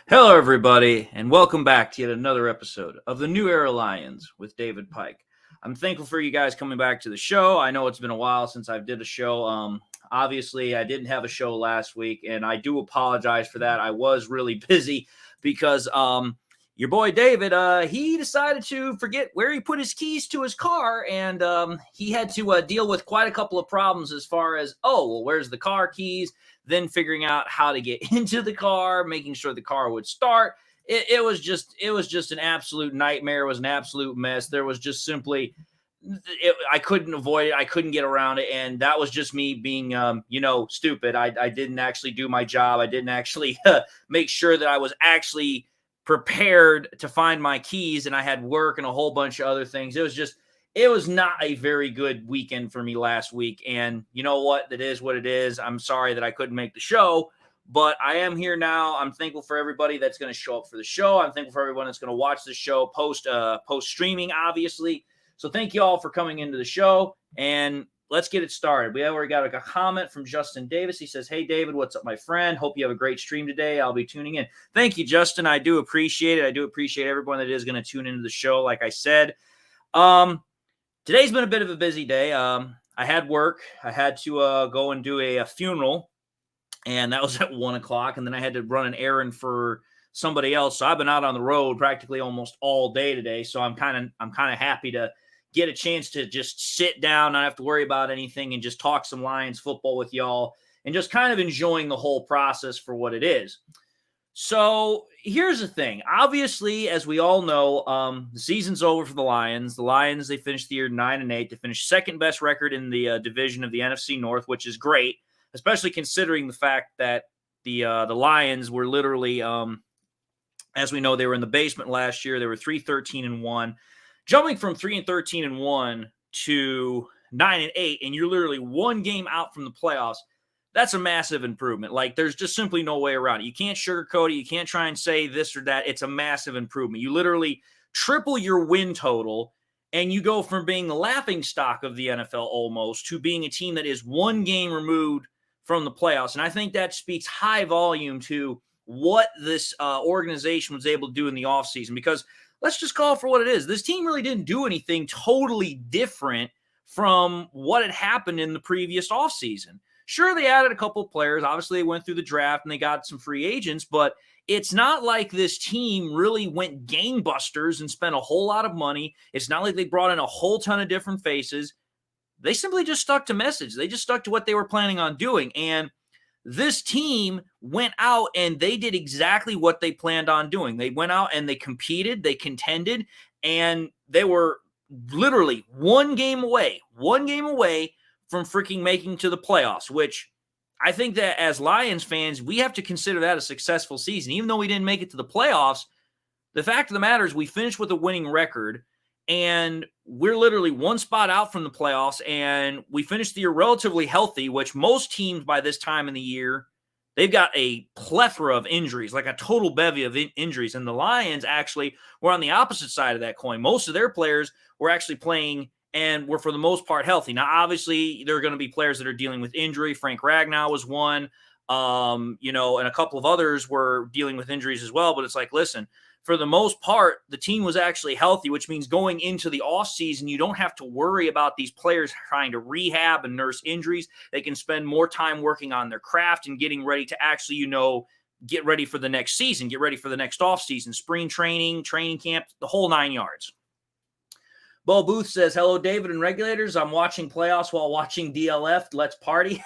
Hello, everybody, and welcome back to yet another episode of the New Era Lions with David Pyke. I'm thankful for you guys coming back to the show. I know it's been a while since I did a show. Obviously, I didn't have a show last week, and I do apologize for that. I was really busy because your boy David, he decided to forget where he put his keys to his car, and he had to deal with quite a couple of problems as far as, where's the car keys? Then figuring out how to get into the car, making sure the car would start. It was just an absolute nightmare. It was an absolute mess. There was just simply, I couldn't avoid it. I couldn't get around it. And that was just me being, stupid. I didn't actually do my job. I didn't actually make sure that I was actually prepared to find my keys, and I had work and a whole bunch of other things. It was not a very good weekend for me last week. And you know what? That is what it is. I'm sorry that I couldn't make the show, but I am here now. I'm thankful for everybody that's going to show up for the show. I'm thankful for everyone that's going to watch the show post streaming, obviously. So thank you all for coming into the show, and let's get it started. We already got a comment from Justin Davis. He says, "Hey, David, what's up, my friend? Hope you have a great stream today. I'll be tuning in." Thank you, Justin. I do appreciate it. I do appreciate everyone that is going to tune into the show, like I said. Today's been a bit of a busy day. I had work. I had to go and do a funeral, and that was at 1 o'clock. And then I had to run an errand for somebody else. So I've been out on the road practically almost all day today. So I'm kind of happy to get a chance to just sit down, not have to worry about anything, and just talk some Lions football with y'all, and just kind of enjoying the whole process for what it is. So here's the thing. Obviously, as we all know, the season's over for the Lions. The Lions, they finished the year 9-8. They finished second best record in the division of the NFC North, which is great, especially considering the fact that the Lions were literally, as we know, they were in the basement last year. They were 3-13-1, jumping from 3-13-1 to 9-8, and you're literally one game out from the playoffs. That's a massive improvement. Like, there's just simply no way around it. You can't sugarcoat it. You can't try and say this or that. It's a massive improvement. You literally triple your win total, and you go from being the laughingstock of the NFL almost to being a team that is one game removed from the playoffs. And I think that speaks high volume to what this organization was able to do in the offseason, because let's just call it for what it is. This team really didn't do anything totally different from what had happened in the previous offseason. Sure, they added a couple of players. Obviously, they went through the draft and they got some free agents, but it's not like this team really went gangbusters and spent a whole lot of money. It's not like they brought in a whole ton of different faces. They simply just stuck to message. They just stuck to what they were planning on doing. And this team went out and they did exactly what they planned on doing. They went out and they competed, they contended, and they were literally one game away from freaking making to the playoffs, which I think that as Lions fans, we have to consider that a successful season. Even though we didn't make it to the playoffs, the fact of the matter is we finished with a winning record, and we're literally one spot out from the playoffs, and we finished the year relatively healthy, which most teams by this time in the year, they've got a plethora of injuries, like a total bevy of injuries. And the Lions actually were on the opposite side of that coin. Most of their players were actually playing and were for the most part healthy. Now, obviously, there are going to be players that are dealing with injury. Frank Ragnow was one, and a couple of others were dealing with injuries as well. But it's like, listen, for the most part, the team was actually healthy, which means going into the offseason, you don't have to worry about these players trying to rehab and nurse injuries. They can spend more time working on their craft and getting ready to actually, get ready for the next season, get ready for the next offseason, spring training, training camp, the whole 9 yards. Bo Booth says, "Hello, David and regulators. I'm watching playoffs while watching DLF. Let's party."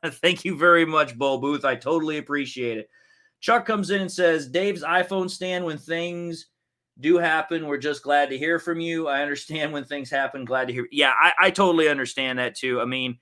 Thank you very much, Bo Booth. I totally appreciate it. Chuck comes in and says, "Dave's iPhone stand, when things do happen, we're just glad to hear from you. I understand when things happen. Glad to hear." Yeah, I totally understand that too. I mean,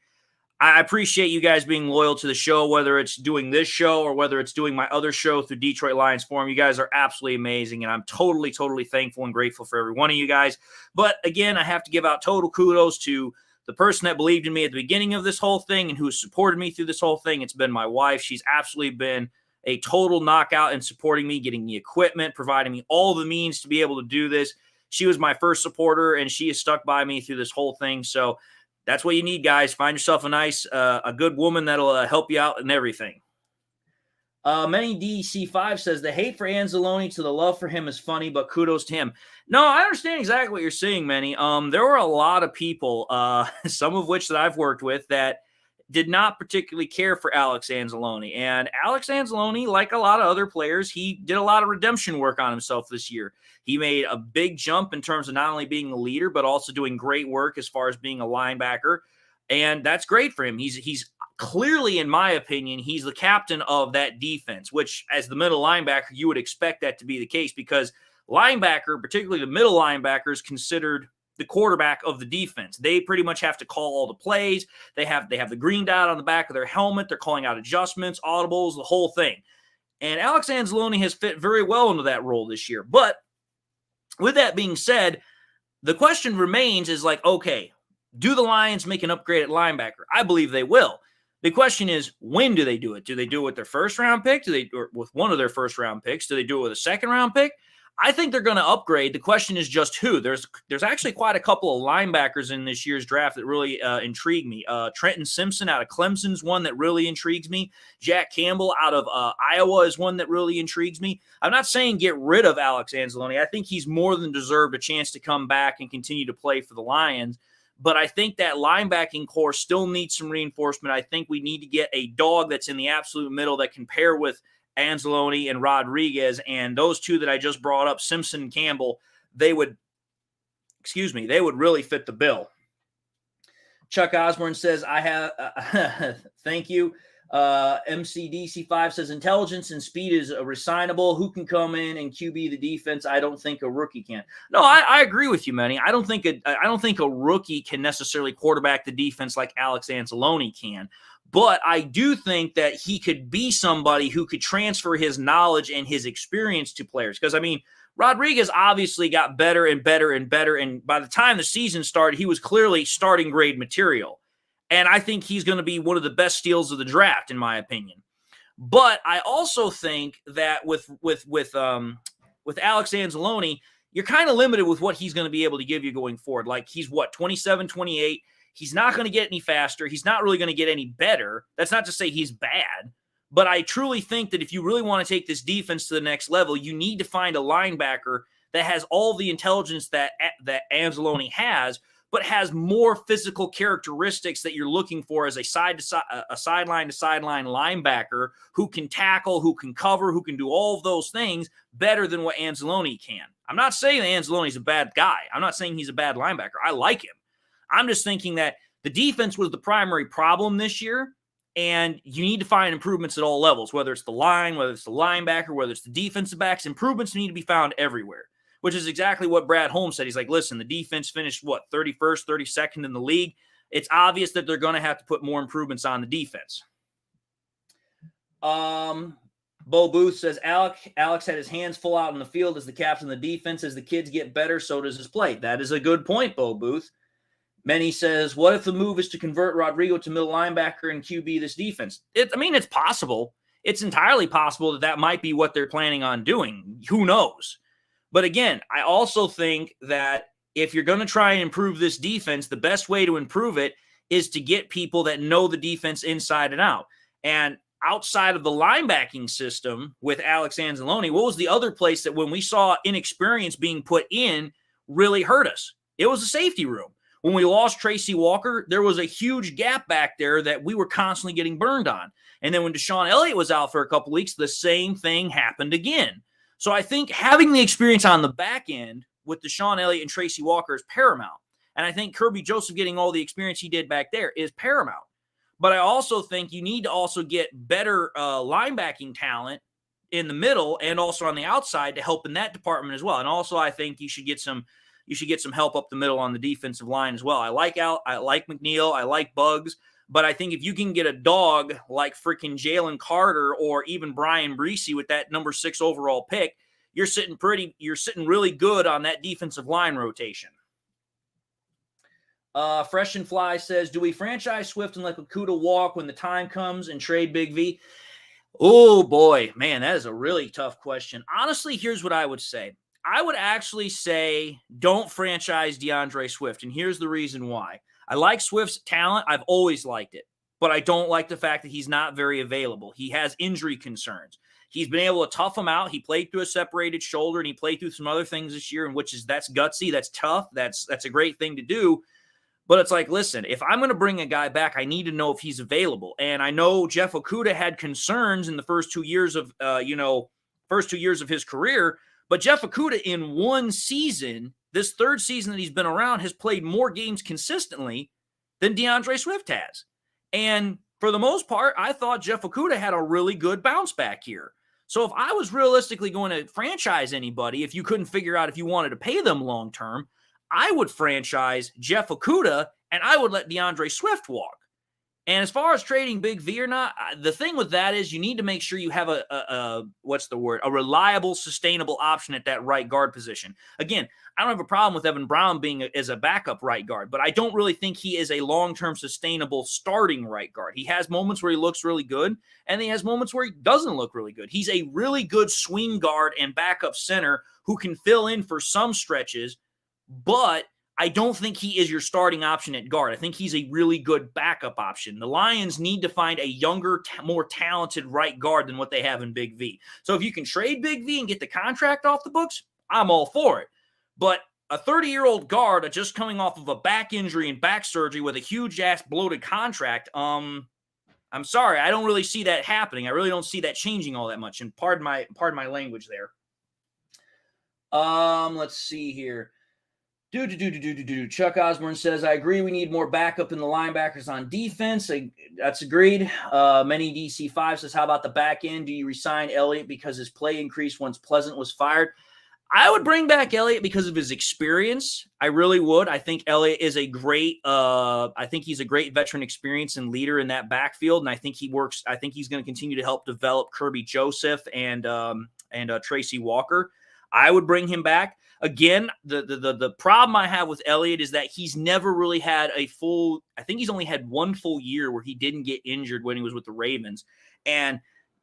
I appreciate you guys being loyal to the show, whether it's doing this show or whether it's doing my other show through Detroit Lions Forum. You guys are absolutely amazing, and I'm totally, totally thankful and grateful for every one of you guys. But again, I have to give out total kudos to the person that believed in me at the beginning of this whole thing and who has supported me through this whole thing. It's been my wife. She's absolutely been a total knockout in supporting me, getting the equipment, providing me all the means to be able to do this. She was my first supporter, and she has stuck by me through this whole thing. So that's what you need, guys. Find yourself a good woman that'll help you out and everything. Many DC5 says the hate for Anzalone to the love for him is funny, but kudos to him. No, I understand exactly what you're saying, Manny. There were a lot of people, some of which that I've worked with, that did not particularly care for Alex Anzalone. And Alex Anzalone, like a lot of other players, he did a lot of redemption work on himself this year. He made a big jump in terms of not only being a leader, but also doing great work as far as being a linebacker. And that's great for him. He's clearly, in my opinion, he's the captain of that defense, which as the middle linebacker, you would expect that to be the case because linebacker, particularly the middle linebacker, is considered the quarterback of the defense. They pretty much have to call all the plays. They have the green dot on the back of their helmet. They're calling out adjustments, audibles, the whole thing. And Alex Anzalone has fit very well into that role this year. But with that being said, the question remains is like, okay, do the Lions make an upgrade at linebacker? I believe they will. The question is, when do they do it? Do they do it with their first-round pick? Or with one of their first-round picks? Do they do it with a second-round pick? I think they're going to upgrade. The question is just who. There's actually quite a couple of linebackers in this year's draft that really intrigue me. Trenton Simpson out of Clemson is one that really intrigues me. Jack Campbell out of Iowa is one that really intrigues me. I'm not saying get rid of Alex Anzalone. I think he's more than deserved a chance to come back and continue to play for the Lions. But I think that linebacking core still needs some reinforcement. I think we need to get a dog that's in the absolute middle that can pair with Anzalone and Rodriguez, and those two that I just brought up, Simpson and Campbell, they would really fit the bill. Chuck Osborne says, thank you. MCDC5 says, intelligence and speed is resignable. Who can come in and QB the defense? I don't think a rookie can. No, I agree with you, Manny. I don't think a rookie can necessarily quarterback the defense like Alex Anzalone can. But I do think that he could be somebody who could transfer his knowledge and his experience to players. Because, I mean, Rodriguez obviously got better and better and better. And by the time the season started, he was clearly starting grade material. And I think he's going to be one of the best steals of the draft, in my opinion. But I also think that with Alex Anzalone, you're kind of limited with what he's going to be able to give you going forward. Like, he's 27, 28. He's not going to get any faster. He's not really going to get any better. That's not to say he's bad. But I truly think that if you really want to take this defense to the next level, you need to find a linebacker that has all the intelligence that Anzalone has, but has more physical characteristics that you're looking for as a sideline to sideline linebacker who can tackle, who can cover, who can do all of those things better than what Anzalone can. I'm not saying that Anzalone's a bad guy. I'm not saying he's a bad linebacker. I like him. I'm just thinking that the defense was the primary problem this year, and you need to find improvements at all levels, whether it's the line, whether it's the linebacker, whether it's the defensive backs. Improvements need to be found everywhere, which is exactly what Brad Holmes said. He's like, listen, the defense finished, 31st, 32nd in the league. It's obvious that they're going to have to put more improvements on the defense. Bo Booth says, Alex had his hands full out in the field as the captain of the defense. As the kids get better, so does his play. That is a good point, Bo Booth. Many says, what if the move is to convert Rodrigo to middle linebacker and QB this defense? It's possible. It's entirely possible that might be what they're planning on doing. Who knows? But again, I also think that if you're going to try and improve this defense, the best way to improve it is to get people that know the defense inside and out. And outside of the linebacking system with Alex Anzalone, what was the other place that when we saw inexperience being put in really hurt us? It was the safety room. When we lost Tracy Walker, there was a huge gap back there that we were constantly getting burned on. And then when Deshaun Elliott was out for a couple weeks, the same thing happened again. So I think having the experience on the back end with Deshaun Elliott and Tracy Walker is paramount. And I think Kirby Joseph getting all the experience he did back there is paramount. But I also think you need to also get better linebacking talent in the middle and also on the outside to help in that department as well. And also I think you should get some help up the middle on the defensive line as well. I like McNeil, I like Bugs, but I think if you can get a dog like freaking Jalen Carter or even Brian Breesy with that number 6 overall pick, you're sitting really good on that defensive line rotation. Fresh and Fly says, do we franchise Swift and let Okudah walk when the time comes and trade Big V? Oh boy, man, that is a really tough question. Honestly, here's what I would say. I would actually say don't franchise DeAndre Swift, and here's the reason why. I like Swift's talent. I've always liked it. but I don't like the fact that he's not very available. He has injury concerns. He's been able to tough him out. He played through a separated shoulder, and he played through some other things this year, that's gutsy, that's tough, that's a great thing to do. But it's like, listen, if I'm going to bring a guy back, I need to know if he's available. And I know Jeff Okudah had concerns in the first 2 years of his career, but Jeff Okudah in one season, this third season that he's been around, has played more games consistently than DeAndre Swift has. And for the most part, I thought Jeff Okudah had a really good bounce back here. So if I was realistically going to franchise anybody, if you couldn't figure out if you wanted to pay them long term, I would franchise Jeff Okudah and I would let DeAndre Swift walk. And as far as trading Big V or not, the thing with that is you need to make sure you have a reliable, sustainable option at that right guard position. Again, I don't have a problem with Evan Brown being as a backup right guard, but I don't really think he is a long-term sustainable starting right guard. He has moments where he looks really good, and he has moments where he doesn't look really good. He's a really good swing guard and backup center who can fill in for some stretches, but I don't think he is your starting option at guard. I think he's a really good backup option. The Lions need to find a younger, more talented right guard than what they have in Big V. So if you can trade Big V and get the contract off the books, I'm all for it. But a 30-year-old guard just coming off of a back injury and back surgery with a huge-ass bloated contract, I'm sorry, I don't really see that happening. I really don't see that changing all that much. And pardon my language there. Let's see here. Chuck Osborne says, I agree we need more backup in the linebackers on defense. That's agreed. Many DC5 says, how about the back end? Do you resign Elliott because his play increased once Pleasant was fired? I would bring back Elliott because of his experience. I really would. I think Elliott is he's a great veteran experience and leader in that backfield. And I think he's going to continue to help develop Kirby Joseph and Tracy Walker. I would bring him back. Again, the problem I have with Elliott is that he's never really had I think he's only had one full year where he didn't get injured when he was with the Ravens. And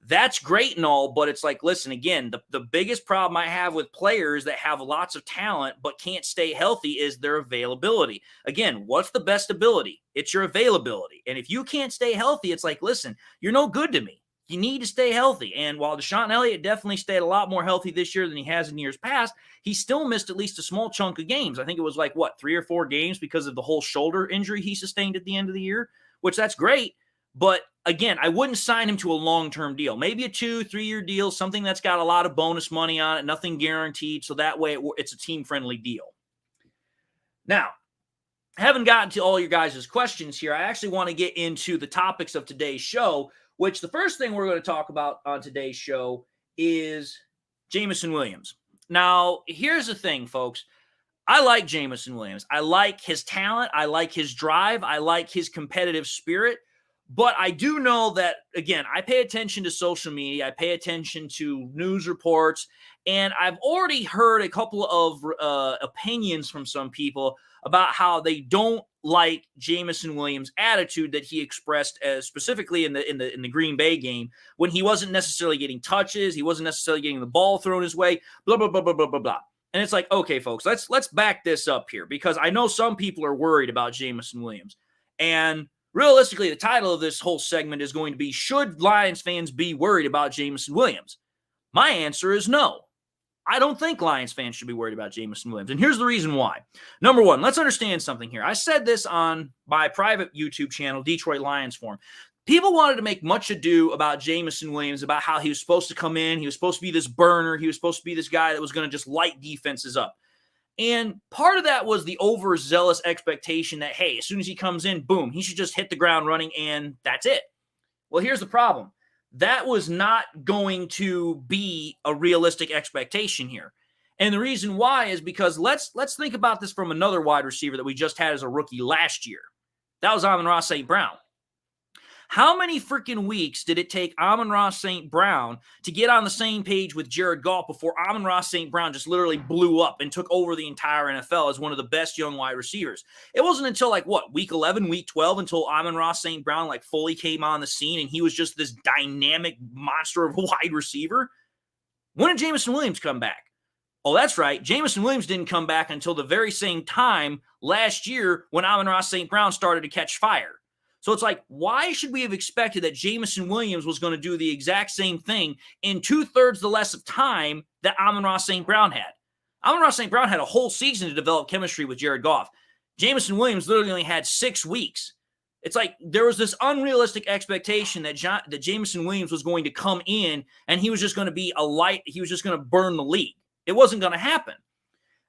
that's great and all, but it's like, listen, again, the biggest problem I have with players that have lots of talent but can't stay healthy is their availability. Again, what's the best ability? It's your availability. And if you can't stay healthy, it's like, listen, you're no good to me. You need to stay healthy. And while Deshaun Elliott definitely stayed a lot more healthy this year than he has in years past, he still missed at least a small chunk of games. I think it was 3 or 4 games because of the whole shoulder injury he sustained at the end of the year, which that's great. But again, I wouldn't sign him to a long-term deal. Maybe a 2-3 year deal, something that's got a lot of bonus money on it, nothing guaranteed. So that way it's a team-friendly deal. Now, I haven't gotten to all your guys' questions here. I actually want to get into the topics of today's show, which the first thing we're going to talk about on today's show is Jameson Williams. Now, here's the thing, folks. I like Jameson Williams. I like his talent. I like his drive. I like his competitive spirit. But I do know that, again, I pay attention to social media. I pay attention to news reports. And I've already heard a couple of opinions from some people about how they don't like Jameson Williams' attitude that he expressed, specifically in the Green Bay game, when he wasn't necessarily getting touches, he wasn't necessarily getting the ball thrown his way, blah blah blah blah blah blah blah. And it's like, okay, folks, let's back this up here, because I know some people are worried about Jameson Williams. And realistically, the title of this whole segment is going to be, should Lions fans be worried about Jameson Williams? My answer is no. I don't think Lions fans should be worried about Jameson Williams. And here's the reason why. Number one, let's understand something here. I said this on my private YouTube channel, Detroit Lions Forum. People wanted to make much ado about Jameson Williams, about how he was supposed to come in. He was supposed to be this burner. He was supposed to be this guy that was going to just light defenses up. And part of that was the overzealous expectation that, hey, as soon as he comes in, boom, he should just hit the ground running and that's it. Well, here's the problem. That was not going to be a realistic expectation here. And the reason why is because let's think about this from another wide receiver that we just had as a rookie last year. That was Amon-Ra St. Brown. How many freaking weeks did it take Amon-Ra St. Brown to get on the same page with Jared Goff before Amon-Ra St. Brown just literally blew up and took over the entire NFL as one of the best young wide receivers? It wasn't until week 11, week 12, until Amon-Ra St. Brown fully came on the scene and he was just this dynamic monster of a wide receiver. When did Jameson Williams come back? Oh, that's right. Jameson Williams didn't come back until the very same time last year when Amon-Ra St. Brown started to catch fire. So it's like, why should we have expected that Jameson Williams was going to do the exact same thing in 2/3 the less of time that Amon-Ra St. Brown had? Amon-Ra St. Brown had a whole season to develop chemistry with Jared Goff. Jameson Williams literally only had 6 weeks. It's like there was this unrealistic expectation that Jameson Williams was going to come in and he was just going to be he was just going to burn the league. It wasn't going to happen.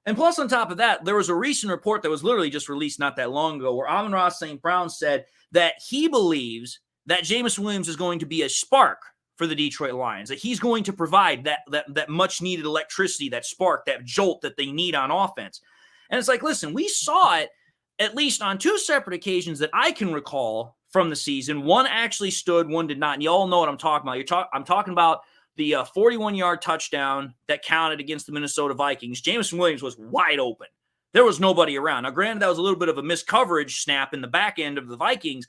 And plus, on top of that, there was a recent report that was literally just released not that long ago where Amon-Ra St. Brown said that he believes that Jameson Williams is going to be a spark for the Detroit Lions, that he's going to provide that much-needed electricity, that spark, that jolt that they need on offense. And it's like, listen, we saw it at least on 2 separate occasions that I can recall from the season. One actually stood, one did not. And you all know what I'm talking about. I'm talking about the 41-yard touchdown that counted against the Minnesota Vikings. Jameson Williams was wide open. There was nobody around. Now, granted, that was a little bit of a miscoverage snap in the back end of the Vikings,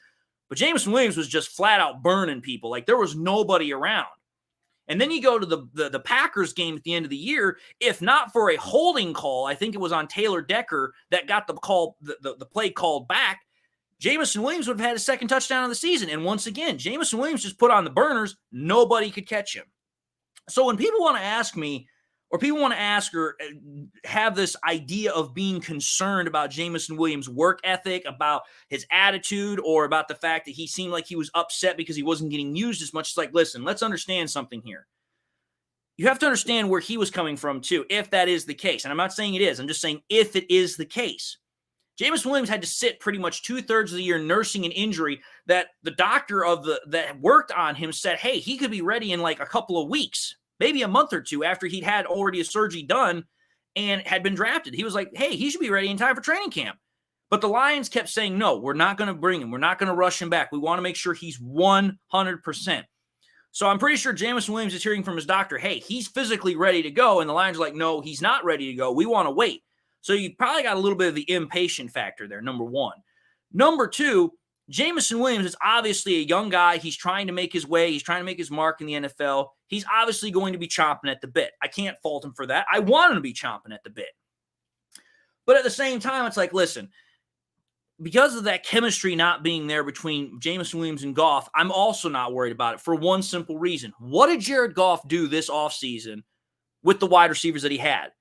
but Jameson Williams was just flat out burning people. Like, there was nobody around. And then you go to the Packers game at the end of the year. If not for a holding call, I think it was on Taylor Decker that got the play called back, Jameson Williams would have had his second touchdown of the season. And once again, Jameson Williams just put on the burners. Nobody could catch him. So when people want to ask me, or people want to ask or have this idea of being concerned about Jameson Williams' work ethic, about his attitude, or about the fact that he seemed like he was upset because he wasn't getting used as much, it's like, listen, let's understand something here. You have to understand where he was coming from too, if that is the case. And I'm not saying it is. I'm just saying if it is the case. Jameson Williams had to sit pretty much 2/3 of the year nursing an injury that the doctor that worked on him said, hey, he could be ready in like a couple of weeks, maybe a month or two after he'd had already a surgery done and had been drafted. He was like, hey, he should be ready in time for training camp. But the Lions kept saying, no, we're not going to bring him. We're not going to rush him back. We want to make sure he's 100%. So I'm pretty sure Jameson Williams is hearing from his doctor, hey, he's physically ready to go. And the Lions are like, no, he's not ready to go. We want to wait. So you probably got a little bit of the impatient factor there, number one. Number two, Jameson Williams is obviously a young guy. He's trying to make his way. He's trying to make his mark in the NFL. He's obviously going to be chomping at the bit. I can't fault him for that. I want him to be chomping at the bit. But at the same time, it's like, listen, because of that chemistry not being there between Jameson Williams and Goff, I'm also not worried about it for one simple reason. What did Jared Goff do this offseason with the wide receivers that he had?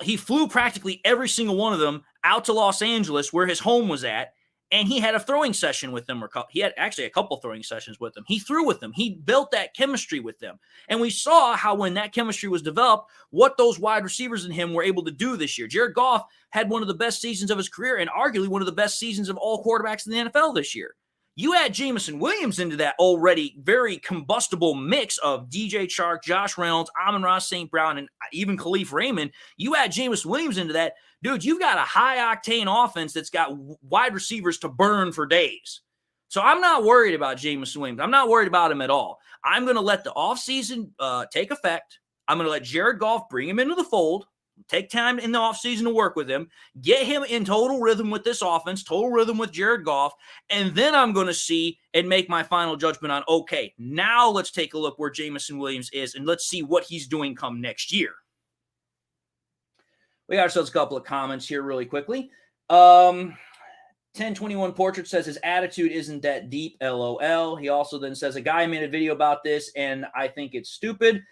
He flew practically every single one of them out to Los Angeles, where his home was at, and he had a throwing session with them. He had actually a couple throwing sessions with them. He threw with them. He built that chemistry with them. And we saw how when that chemistry was developed, what those wide receivers in him were able to do this year. Jared Goff had one of the best seasons of his career and arguably one of the best seasons of all quarterbacks in the NFL this year. You add Jameson Williams into that already very combustible mix of DJ Chark, Josh Reynolds, Amon-Ra St. Brown, and even Khalif Raymond. You add Jameson Williams into that, dude, you've got a high-octane offense that's got wide receivers to burn for days. So I'm not worried about Jameson Williams. I'm not worried about him at all. I'm going to let the offseason take effect. I'm going to let Jared Goff bring him into the fold. Take time in the offseason to work with him, get him in total rhythm with this offense, total rhythm with Jared Goff, and then I'm going to see and make my final judgment on, okay, now let's take a look where Jameson Williams is, and let's see what he's doing come next year. We got ourselves a couple of comments here really quickly. 1021 Portrait says his attitude isn't that deep, LOL. He also then says, a guy made a video about this, and I think it's stupid.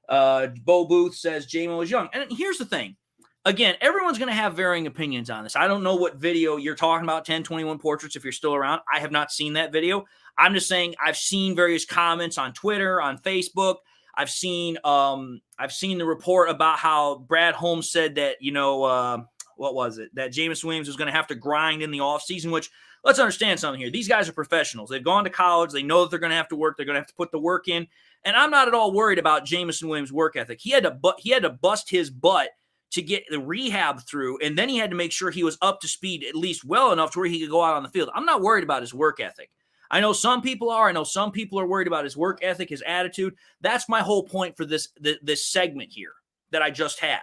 Bo Booth says J-Mo was young. And here's the thing. Again, everyone's going to have varying opinions on this. I don't know what video you're talking about, 1021 Portraits, if you're still around. I have not seen that video. I'm just saying I've seen various comments on Twitter, on Facebook. I've seen the report about how Brad Holmes said that, what was it? That Jameson Williams was going to have to grind in the offseason, which let's understand something here. These guys are professionals. They've gone to college. They know that they're going to have to work. They're going to have to put the work in. And I'm not at all worried about Jameson Williams' work ethic. He had to bust his butt to get the rehab through, and then he had to make sure he was up to speed at least well enough to where he could go out on the field. I'm not worried about his work ethic. I know some people are. I know some people are worried about his work ethic, his attitude. That's my whole point for this segment here that I just had.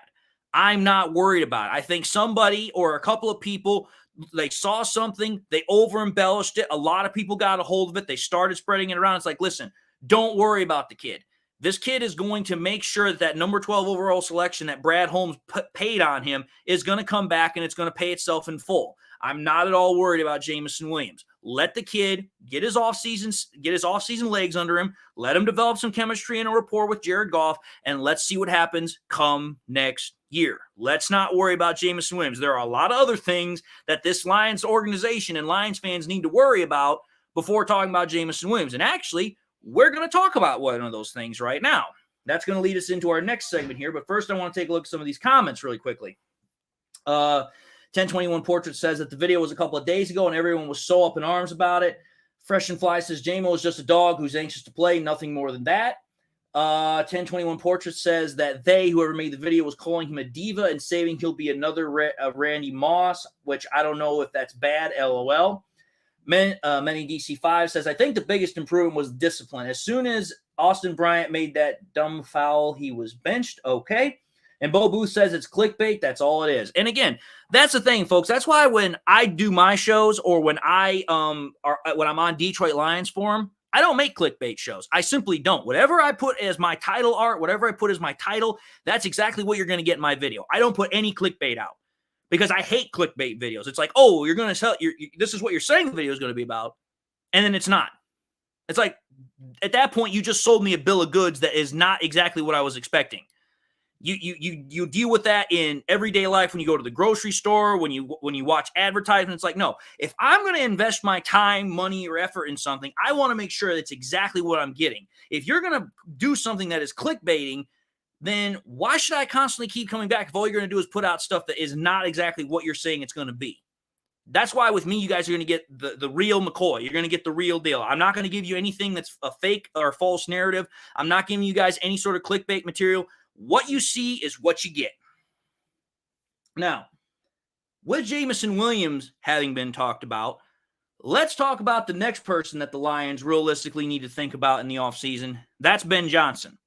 I'm not worried about it. I think somebody or a couple of people, they saw something, they over-embellished it. A lot of people got a hold of it. They started spreading it around. It's like, listen, don't worry about the kid. This kid is going to make sure that number 12 overall selection that Brad Holmes paid on him is going to come back, and it's going to pay itself in full. I'm not at all worried about Jameson Williams. Let the kid get his offseason legs under him. Let him develop some chemistry and a rapport with Jared Goff, and let's see what happens come next year. Let's not worry about Jameson Williams. There are a lot of other things that this Lions organization and Lions fans need to worry about before talking about Jameson Williams. And actually, we're going to talk about one of those things right now. That's going to lead us into our next segment here. But first, I want to take a look at some of these comments really quickly. 1021 Portrait says that the video was a couple of days ago and everyone was so up in arms about it. Fresh and Fly says J-Mo is just a dog who's anxious to play, nothing more than that. 1021 Portrait says that whoever made the video, was calling him a diva and saying he'll be another Randy Moss, which I don't know if that's bad, LOL. Many DC5 says, I think the biggest improvement was discipline. As soon as Austin Bryant made that dumb foul, he was benched. Okay. And Bo Booth says it's clickbait. That's all it is. And again, that's the thing, folks. That's why when I do my shows or when when I'm on Detroit Lions Forum, I don't make clickbait shows. I simply don't. Whatever I put as my title art, whatever I put as my title, that's exactly what you're going to get in my video. I don't put any clickbait out because I hate clickbait videos. It's like, oh, you're going to sell. This is what you're saying the video is going to be about, and then it's not. It's like at that point you just sold me a bill of goods that is not exactly what I was expecting. You deal with that in everyday life when you go to the grocery store, when you watch advertisements. Like, no, if I'm going to invest my time, money, or effort in something, I want to make sure that's exactly what I'm getting. If you're going to do something that is clickbaiting, then why should I constantly keep coming back if all you're going to do is put out stuff that is not exactly what you're saying it's going to be? That's why with me, you guys are going to get the real McCoy. You're going to get the real deal. I'm not going to give you anything that's a fake or false narrative. I'm not giving you guys any sort of clickbait material. What you see is what you get. Now, with Jameson Williams having been talked about, let's talk about the next person that the Lions realistically need to think about in the offseason. That's Ben Johnson.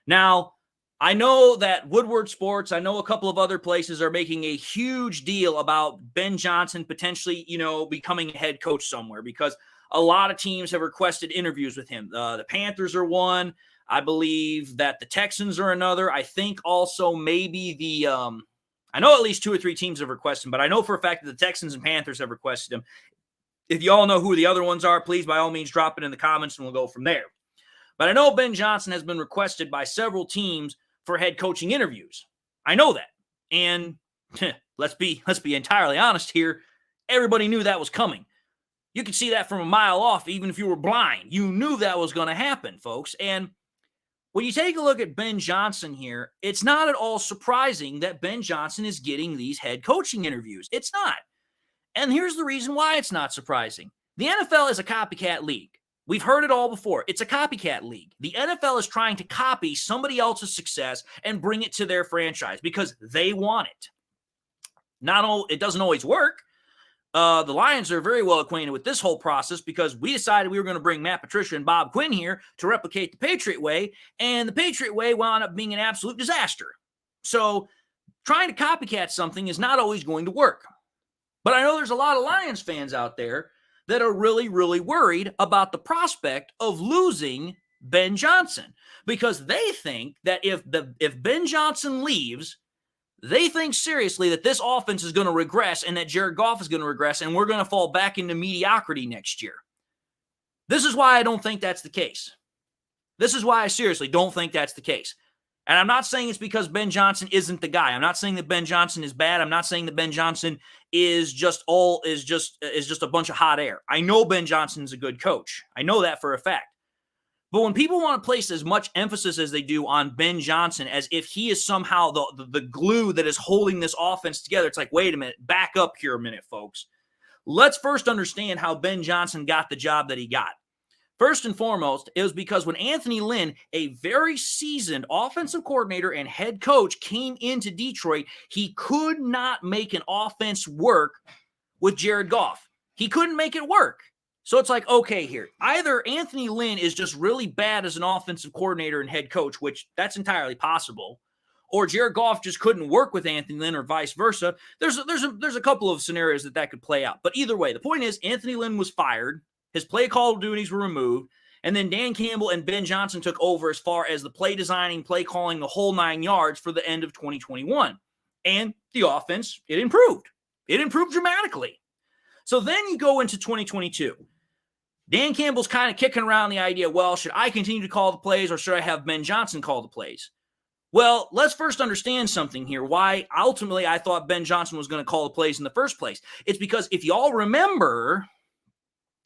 Now, I know that Woodward Sports, I know a couple of other places are making a huge deal about Ben Johnson potentially, becoming a head coach somewhere because a lot of teams have requested interviews with him. The Panthers are one. I believe that the Texans are another. I think also maybe I know at least 2 or 3 teams have requested him, but I know for a fact that the Texans and Panthers have requested him. If you all know who the other ones are, please by all means drop it in the comments and we'll go from there. But I know Ben Johnson has been requested by several teams for head coaching interviews. I know that. And let's be entirely honest here. Everybody knew that was coming. You could see that from a mile off, even if you were blind. You knew that was going to happen, folks. And when you take a look at Ben Johnson here, it's not at all surprising that Ben Johnson is getting these head coaching interviews. It's not. And here's the reason why it's not surprising. The NFL is a copycat league. We've heard it all before. It's a copycat league. The NFL is trying to copy somebody else's success and bring it to their franchise because they want it. It doesn't always work. The Lions are very well acquainted with this whole process because we decided we were going to bring Matt Patricia and Bob Quinn here to replicate the Patriot way, and the Patriot way wound up being an absolute disaster. So trying to copycat something is not always going to work. But I know there's a lot of Lions fans out there that are really, really worried about the prospect of losing Ben Johnson because they think that if Ben Johnson leaves, they think seriously that this offense is going to regress and that Jared Goff is going to regress and we're going to fall back into mediocrity next year. This is why I don't think that's the case. This is why I seriously don't think that's the case. And I'm not saying it's because Ben Johnson isn't the guy. I'm not saying that Ben Johnson is bad. I'm not saying that Ben Johnson is just a bunch of hot air. I know Ben Johnson is a good coach. I know that for a fact. But when people want to place as much emphasis as they do on Ben Johnson as if he is somehow the glue that is holding this offense together, it's like, wait a minute, back up here a minute, folks. Let's first understand how Ben Johnson got the job that he got. First and foremost, it was because when Anthony Lynn, a very seasoned offensive coordinator and head coach, came into Detroit, he could not make an offense work with Jared Goff. He couldn't make it work. So it's like, okay, here, either Anthony Lynn is just really bad as an offensive coordinator and head coach, which that's entirely possible, or Jared Goff just couldn't work with Anthony Lynn or vice versa. There's a couple of scenarios that could play out. But either way, the point is Anthony Lynn was fired. His play call duties were removed. And then Dan Campbell and Ben Johnson took over as far as the play designing, play calling, the whole 9 yards for the end of 2021. And the offense, it improved. It improved dramatically. So then you go into 2022. Dan Campbell's kind of kicking around the idea, well, should I continue to call the plays or should I have Ben Johnson call the plays? Well, let's first understand something here. Why ultimately I thought Ben Johnson was going to call the plays in the first place. It's because if y'all remember,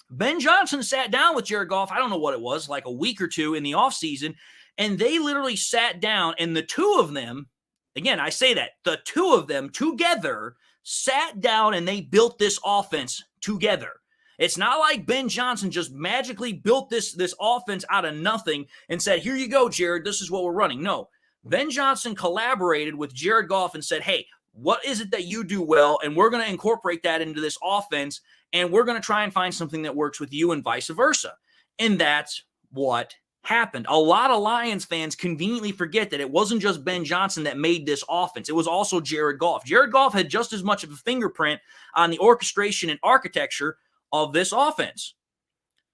Ben Johnson sat down with Jared Goff, I don't know what it was, like a week or two in the offseason, and they literally sat down, and the two of them, again, I say that, the two of them together sat down and they built this offense together. It's not like Ben Johnson just magically built this offense out of nothing and said, here you go, Jared, this is what we're running. No, Ben Johnson collaborated with Jared Goff and said, hey, what is it that you do well? And we're going to incorporate that into this offense, and we're going to try and find something that works with you and vice versa. And that's what happened. A lot of Lions fans conveniently forget that it wasn't just Ben Johnson that made this offense. It was also Jared Goff. Jared Goff had just as much of a fingerprint on the orchestration and architecture of this offense.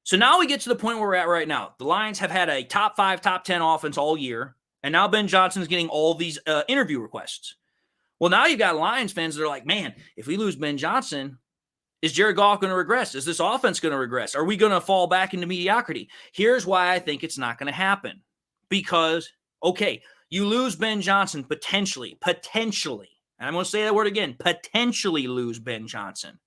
So now we get to the point where we're at right now. The Lions have had a top 5, top 10 offense all year, and now Ben Johnson's getting all these interview requests. Well, now you've got Lions fans that are like, man, if we lose Ben Johnson, is Jared Goff going to regress? Is this offense going to regress? Are we going to fall back into mediocrity? Here's why I think it's not going to happen. Because, okay, you lose Ben Johnson potentially, and I'm going to say that word again, potentially lose Ben Johnson.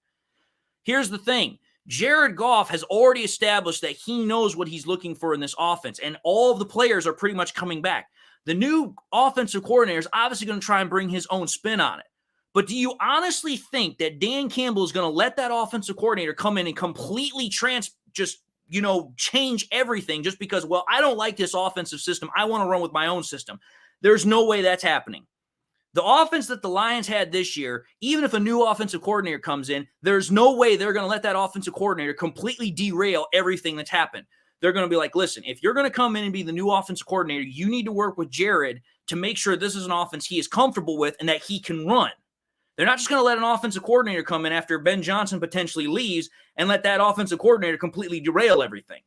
Here's the thing. Jared Goff has already established that he knows what he's looking for in this offense, and all of the players are pretty much coming back. The new offensive coordinator is obviously going to try and bring his own spin on it. But do you honestly think that Dan Campbell is going to let that offensive coordinator come in and completely change everything just because, well, I don't like this offensive system. I want to run with my own system. There's no way that's happening. The offense that the Lions had this year, even if a new offensive coordinator comes in, there's no way they're going to let that offensive coordinator completely derail everything that's happened. They're going to be like, listen, if you're going to come in and be the new offensive coordinator, you need to work with Jared to make sure this is an offense he is comfortable with and that he can run. They're not just going to let an offensive coordinator come in after Ben Johnson potentially leaves and let that offensive coordinator completely derail everything.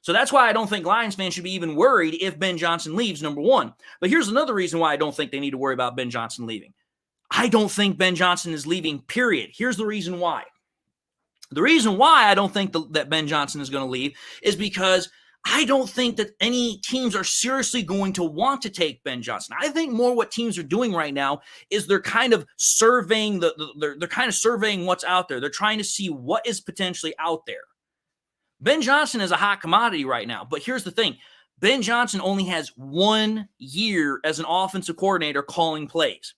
So that's why I don't think Lions fans should be even worried if Ben Johnson leaves, number one. But here's another reason why I don't think they need to worry about Ben Johnson leaving. I don't think Ben Johnson is leaving, period. Here's the reason why. The reason why I don't think that Ben Johnson is going to leave is because I don't think that any teams are seriously going to want to take Ben Johnson. I think more what teams are doing right now is they're kind of surveying they're kind of surveying what's out there. They're trying to see what is potentially out there. Ben Johnson is a hot commodity right now, but here's the thing. Ben Johnson only has 1 year as an offensive coordinator calling plays.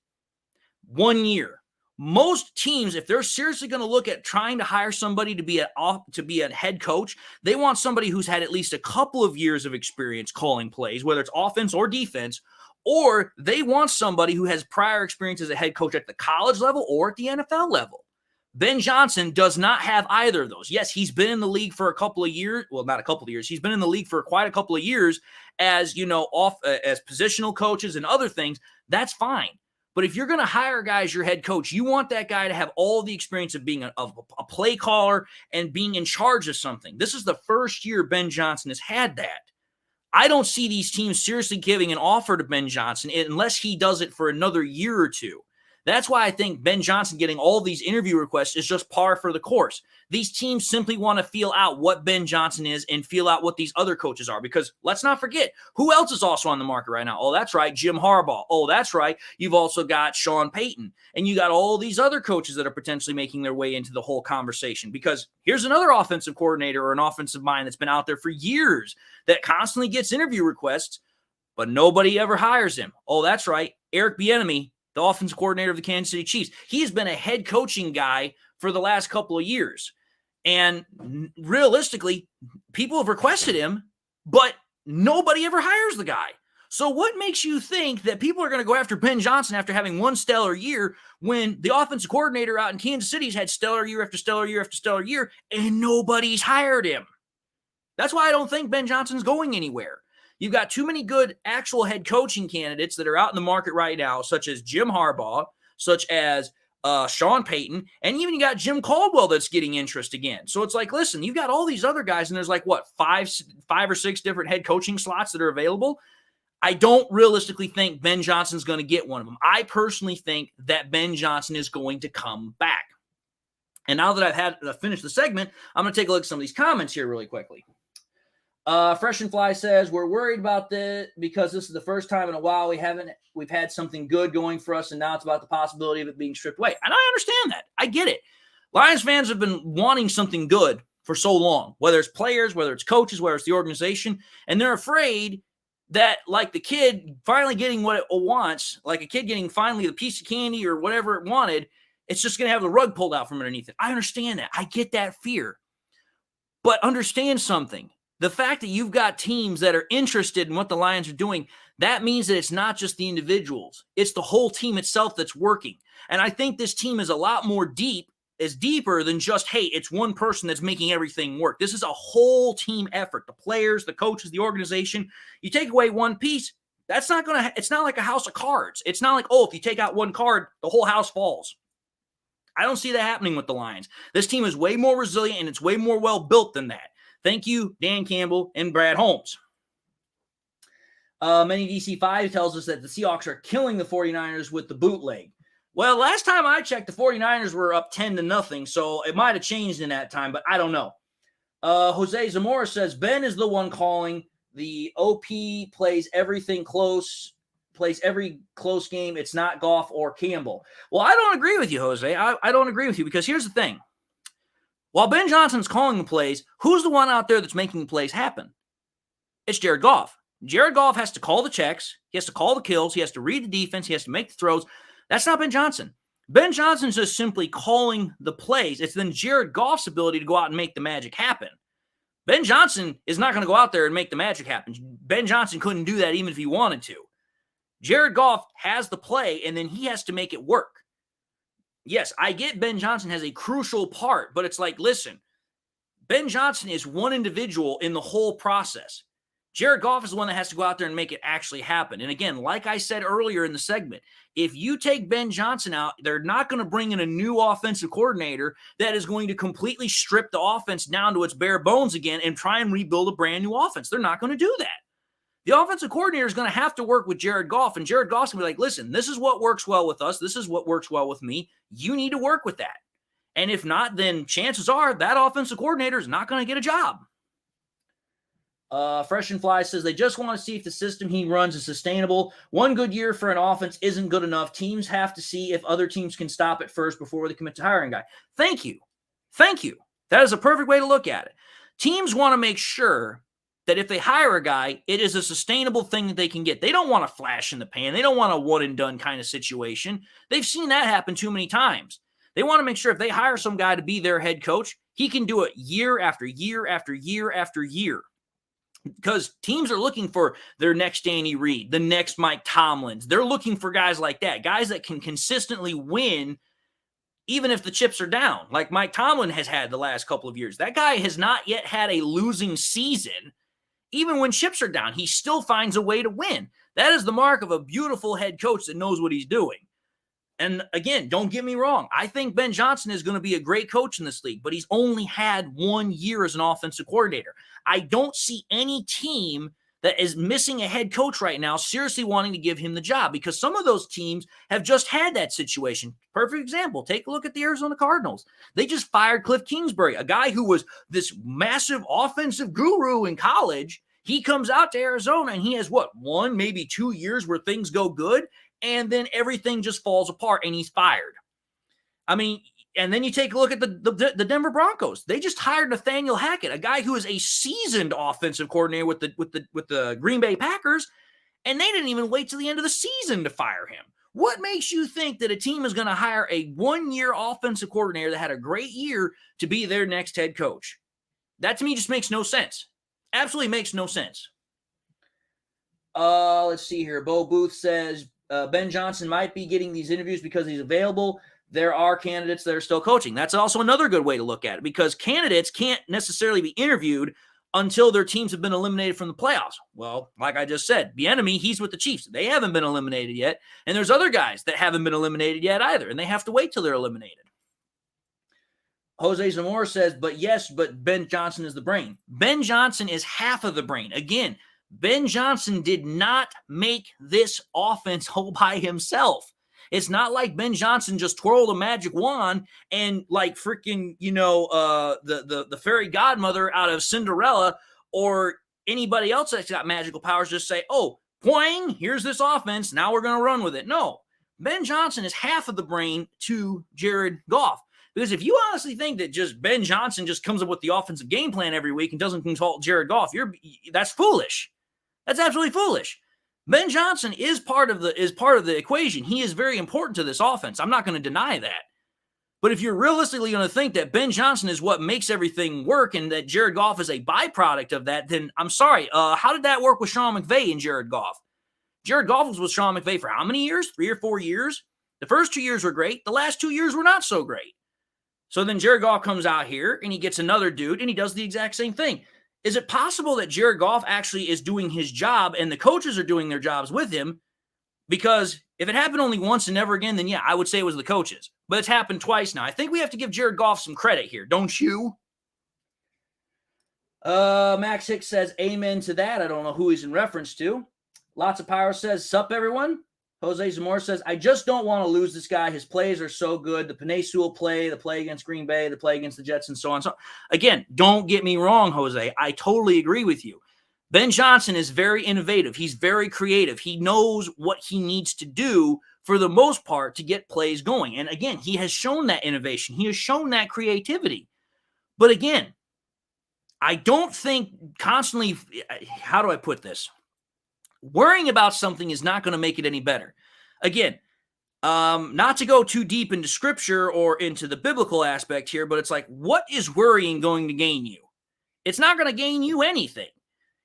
1 year. Most teams, if they're seriously going to look at trying to hire somebody to be a head coach, they want somebody who's had at least a couple of years of experience calling plays, whether it's offense or defense, or they want somebody who has prior experience as a head coach at the college level or at the NFL level. Ben Johnson does not have either of those. Yes, he's been in the league for a couple of years. Well, not a couple of years. He's been in the league for quite a couple of years as, as positional coaches and other things. That's fine. But if you're going to hire a guy as your head coach, you want that guy to have all the experience of being a play caller and being in charge of something. This is the first year Ben Johnson has had that. I don't see these teams seriously giving an offer to Ben Johnson unless he does it for another year or two. That's why I think Ben Johnson getting all these interview requests is just par for the course. These teams simply want to feel out what Ben Johnson is and feel out what these other coaches are. Because let's not forget, who else is also on the market right now? Oh, that's right, Jim Harbaugh. Oh, that's right, you've also got Sean Payton. And you got all these other coaches that are potentially making their way into the whole conversation. Because here's another offensive coordinator or an offensive mind that's been out there for years that constantly gets interview requests, but nobody ever hires him. Oh, that's right, Eric Bieniemy, the offensive coordinator of the Kansas City Chiefs. He's been a head coaching guy for the last couple of years. And realistically, people have requested him, but nobody ever hires the guy. So what makes you think that people are going to go after Ben Johnson after having one stellar year when the offensive coordinator out in Kansas City's had stellar year after stellar year after stellar year and nobody's hired him? That's why I don't think Ben Johnson's going anywhere. You've got too many good actual head coaching candidates that are out in the market right now, such as Jim Harbaugh, such as Sean Payton, and even you got Jim Caldwell that's getting interest again. So it's like, listen, you've got all these other guys, and there's like, what, five or six different head coaching slots that are available. I don't realistically think Ben Johnson's going to get one of them. I personally think that Ben Johnson is going to come back. And now that I've finished the segment, I'm going to take a look at some of these comments here really quickly. Fresh and Fly says, we're worried about this because this is the first time in a while we've had something good going for us, and now it's about the possibility of it being stripped away. And I understand that. I get it. Lions fans have been wanting something good for so long, whether it's players, whether it's coaches, whether it's the organization, and they're afraid that, like the kid finally getting what it wants, like a kid getting finally the piece of candy or whatever it wanted, it's just going to have the rug pulled out from underneath it. I understand that. I get that fear. But understand something. The fact that you've got teams that are interested in what the Lions are doing, that means that it's not just the individuals. It's the whole team itself that's working. And I think this team is a lot more deeper than just, hey, it's one person that's making everything work. This is a whole team effort. The players, the coaches, the organization. You take away one piece, it's not like a house of cards. It's not like, oh, if you take out one card, the whole house falls. I don't see that happening with the Lions. This team is way more resilient and it's way more well-built than that. Thank you, Dan Campbell and Brad Holmes. Many DC5 tells us that the Seahawks are killing the 49ers with the bootleg. Well, last time I checked, the 49ers were up 10-0, so it might have changed in that time, but I don't know. Jose Zamora says, Ben is the one calling. The OP plays every close game. It's not Goff or Campbell. Well, I don't agree with you, Jose. I don't agree with you because here's the thing. While Ben Johnson's calling the plays, who's the one out there that's making the plays happen? It's Jared Goff. Jared Goff has to call the checks. He has to call the kills. He has to read the defense. He has to make the throws. That's not Ben Johnson. Ben Johnson's just simply calling the plays. It's then Jared Goff's ability to go out and make the magic happen. Ben Johnson is not going to go out there and make the magic happen. Ben Johnson couldn't do that even if he wanted to. Jared Goff has the play, and then he has to make it work. Yes, I get Ben Johnson has a crucial part, but it's like, listen, Ben Johnson is one individual in the whole process. Jared Goff is the one that has to go out there and make it actually happen. And again, like I said earlier in the segment, if you take Ben Johnson out, they're not going to bring in a new offensive coordinator that is going to completely strip the offense down to its bare bones again and try and rebuild a brand new offense. They're not going to do that. The offensive coordinator is going to have to work with Jared Goff, and Jared Goff's going to be like, listen, this is what works well with us. This is what works well with me. You need to work with that. And if not, then chances are that offensive coordinator is not going to get a job. Fresh and Fly says they just want to see if the system he runs is sustainable. One good year for an offense isn't good enough. Teams have to see if other teams can stop it first before they commit to hiring a guy. Thank you. Thank you. That is a perfect way to look at it. Teams want to make sure that if they hire a guy, it is a sustainable thing that they can get. They don't want a flash in the pan. They don't want a one-and-done kind of situation. They've seen that happen too many times. They want to make sure if they hire some guy to be their head coach, he can do it year after year after year after year. Because teams are looking for their next Andy Reid, the next Mike Tomlins. They're looking for guys like that, guys that can consistently win even if the chips are down, like Mike Tomlin has had the last couple of years. That guy has not yet had a losing season. Even when chips are down, he still finds a way to win. That is the mark of a beautiful head coach that knows what he's doing. And again, don't get me wrong. I think Ben Johnson is going to be a great coach in this league, but he's only had 1 year as an offensive coordinator. I don't see any team that is missing a head coach right now seriously wanting to give him the job because some of those teams have just had that situation. Perfect example. Take a look at the Arizona Cardinals. They just fired Cliff Kingsbury, a guy who was this massive offensive guru in college. He comes out to Arizona and he has 1, maybe 2 years where things go good, and then everything just falls apart and he's fired. I mean, and then you take a look at the Denver Broncos. They just hired Nathaniel Hackett, a guy who is a seasoned offensive coordinator with the Green Bay Packers, and they didn't even wait till the end of the season to fire him. What makes you think that a team is going to hire a 1-year offensive coordinator that had a great year to be their next head coach? That to me just makes no sense. Absolutely makes no sense. Let's see here. Bo Booth says Ben Johnson might be getting these interviews because he's available. There are candidates that are still coaching. That's also another good way to look at it because candidates can't necessarily be interviewed until their teams have been eliminated from the playoffs. Well, like I just said, Bieniemy, he's with the Chiefs. They haven't been eliminated yet. And there's other guys that haven't been eliminated yet either, and they have to wait till they're eliminated. Jose Zamora says, but Ben Johnson is the brain. Ben Johnson is half of the brain. Again, Ben Johnson did not make this offense all by himself. It's not like Ben Johnson just twirled a magic wand and like freaking, the fairy godmother out of Cinderella or anybody else that's got magical powers just say, oh, poing, here's this offense. Now we're going to run with it. No, Ben Johnson is half of the brain to Jared Goff. Because if you honestly think that just Ben Johnson just comes up with the offensive game plan every week and doesn't consult Jared Goff, that's foolish. That's absolutely foolish. Ben Johnson is part of the equation. He is very important to this offense. I'm not going to deny that. But if you're realistically going to think that Ben Johnson is what makes everything work and that Jared Goff is a byproduct of that, then I'm sorry. How did that work with Sean McVay and Jared Goff? Jared Goff was with Sean McVay for how many years? 3 or 4 years? The first 2 years were great. The last 2 years were not so great. So then Jared Goff comes out here and he gets another dude and he does the exact same thing. Is it possible that Jared Goff actually is doing his job and the coaches are doing their jobs with him? Because if it happened only once and never again, then yeah, I would say it was the coaches. But it's happened twice now. I think we have to give Jared Goff some credit here, don't you? Max Hicks says amen to that. I don't know who he's in reference to. Lots of Power says, sup everyone. Jose Zamora says, I just don't want to lose this guy. His plays are so good. The Penei Sewell play, the play against Green Bay, the play against the Jets, and so on. So again, don't get me wrong, Jose. I totally agree with you. Ben Johnson is very innovative. He's very creative. He knows what he needs to do for the most part to get plays going. And again, he has shown that innovation. He has shown that creativity. But again, I don't think constantly, how do I put this? Worrying about something is not going to make it any better. Again, not to go too deep into scripture or into the biblical aspect here, but it's like, what is worrying going to gain you? It's not going to gain you anything.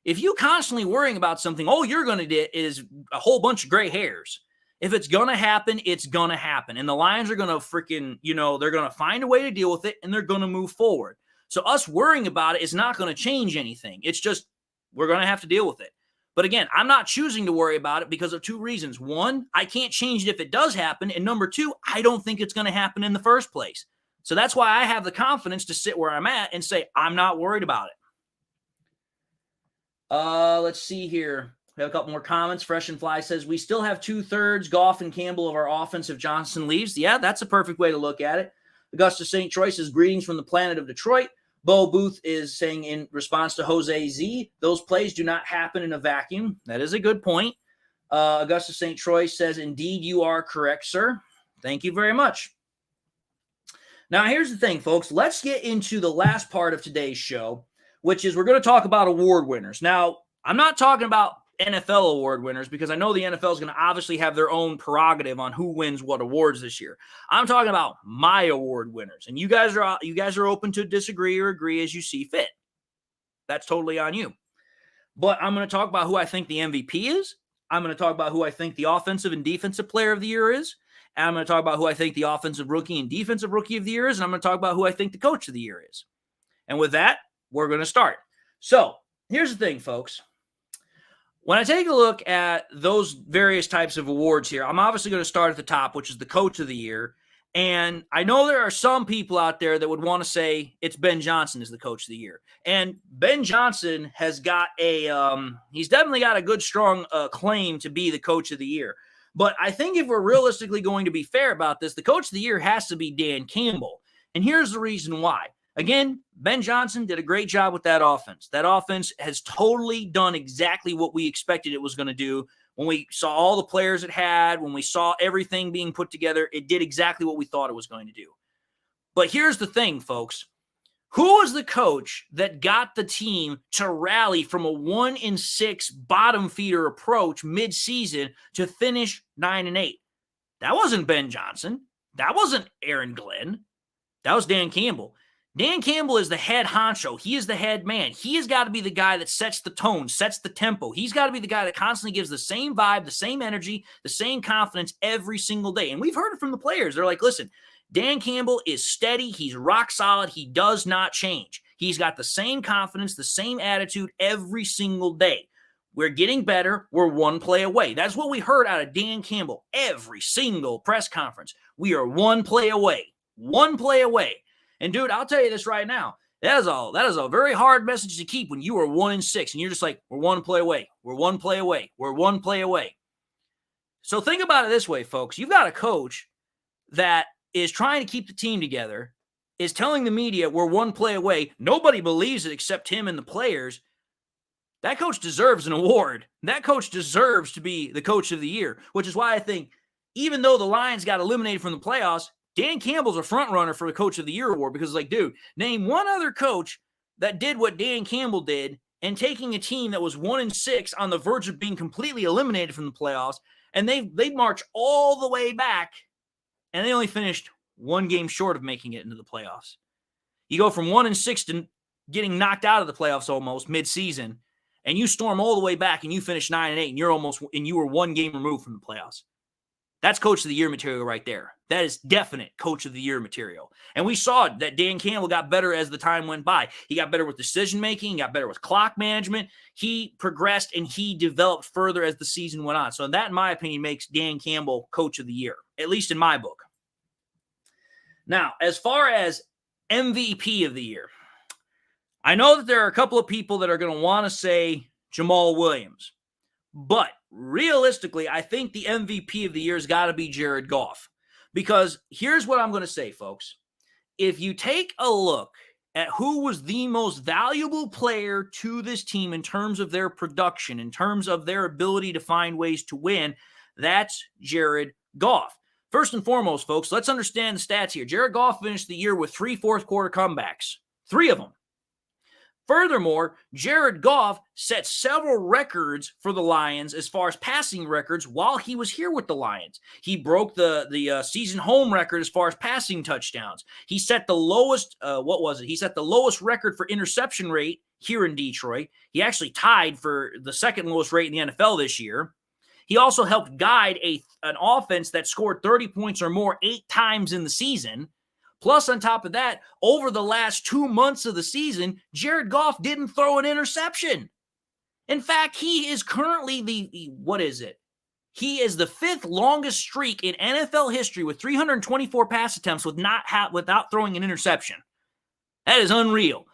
If you constantly worrying about something, all you're going to get is a whole bunch of gray hairs. If it's going to happen, it's going to happen. And the Lions are going to freaking, they're going to find a way to deal with it and they're going to move forward. So us worrying about it is not going to change anything. It's just, we're going to have to deal with it. But again, I'm not choosing to worry about it because of 2 reasons. 1, I can't change it if it does happen. And number 2, I don't think it's going to happen in the first place. So that's why I have the confidence to sit where I'm at and say, I'm not worried about it. Let's see here. We have a couple more comments. Fresh and Fly says, we still have 2/3 Goff and Campbell of our offense if Johnson leaves. Yeah, that's a perfect way to look at it. Augustus St. Troy says, greetings from the planet of Detroit. Bo Booth is saying in response to Jose Z, those plays do not happen in a vacuum. That is a good point. Augustus St. Troy says, indeed, you are correct, sir. Thank you very much. Now, here's the thing, folks. Let's get into the last part of today's show, which is we're going to talk about award winners. Now, I'm not talking about NFL award winners because I know the NFL is going to obviously have their own prerogative on who wins what awards this year. I'm talking about my award winners, and you guys are open to disagree or agree as you see fit. That's totally on you. But I'm going to talk about who I think the MVP is. I'm going to talk about who I think the offensive and defensive player of the year is. And I'm going to talk about who I think the offensive rookie and defensive rookie of the year is. And I'm going to talk about who I think the coach of the year is. And with that, we're going to start. So here's the thing, folks. When I take a look at those various types of awards here, I'm obviously going to start at the top, which is the coach of the year. And I know there are some people out there that would want to say it's Ben Johnson is the coach of the year. And Ben Johnson has got he's definitely got a good, strong claim to be the coach of the year. But I think if we're realistically going to be fair about this, the coach of the year has to be Dan Campbell. And here's the reason why. Again, Ben Johnson did a great job with that offense. That offense has totally done exactly what we expected it was going to do. When we saw all the players it had, when we saw everything being put together, it did exactly what we thought it was going to do. But here's the thing, folks. Who was the coach that got the team to rally from a 1-6 bottom feeder approach midseason to finish 9-8? That wasn't Ben Johnson. That wasn't Aaron Glenn. That was Dan Campbell. Dan Campbell is the head honcho. He is the head man. He has got to be the guy that sets the tone, sets the tempo. He's got to be the guy that constantly gives the same vibe, the same energy, the same confidence every single day. And we've heard it from the players. They're like, listen, Dan Campbell is steady. He's rock solid. He does not change. He's got the same confidence, the same attitude every single day. We're getting better. We're one play away. That's what we heard out of Dan Campbell every single press conference. We are one play away. One play away. And dude, I'll tell you this right now. That is a very hard message to keep when you are 1-6 and you're just like, we're one play away. We're one play away. We're one play away. So think about it this way, folks. You've got a coach that is trying to keep the team together, is telling the media we're one play away. Nobody believes it except him and the players. That coach deserves an award. That coach deserves to be the coach of the year, which is why I think even though the Lions got eliminated from the playoffs, Dan Campbell's a front runner for the coach of the year award because, like, dude, name one other coach that did what Dan Campbell did and taking a team that was 1-6 on the verge of being completely eliminated from the playoffs, and they march all the way back, and they only finished one game short of making it into the playoffs. You go from 1-6 to getting knocked out of the playoffs almost mid-season, and you storm all the way back and you finish 9-8, and you were one game removed from the playoffs. That's coach of the year material right there. That is definite coach of the year material. And we saw that Dan Campbell got better as the time went by. He got better with decision making, he got better with clock management. He progressed and he developed further as the season went on. So that, in my opinion, makes Dan Campbell coach of the year, at least in my book. Now, as far as MVP of the year, I know that there are a couple of people that are going to want to say Jamal Williams, but realistically, I think the MVP of the year has got to be Jared Goff, because here's what I'm going to say, folks. If you take a look at who was the most valuable player to this team in terms of their production, in terms of their ability to find ways to win, that's Jared Goff. First and foremost, folks, let's understand the stats here. Jared Goff finished the year with 3 fourth-quarter comebacks, 3 of them. Furthermore, Jared Goff set several records for the Lions as far as passing records while he was here with the Lions. He broke the season home record as far as passing touchdowns. He set the lowest, He set the lowest record for interception rate here in Detroit. He actually tied for the second lowest rate in the NFL this year. He also helped guide an offense that scored 30 points or more 8 times in the season. Plus, on top of that, over the last 2 months of the season, Jared Goff didn't throw an interception. In fact, he is currently He is the 5th longest streak in NFL history with 324 pass attempts without throwing an interception. That is unreal.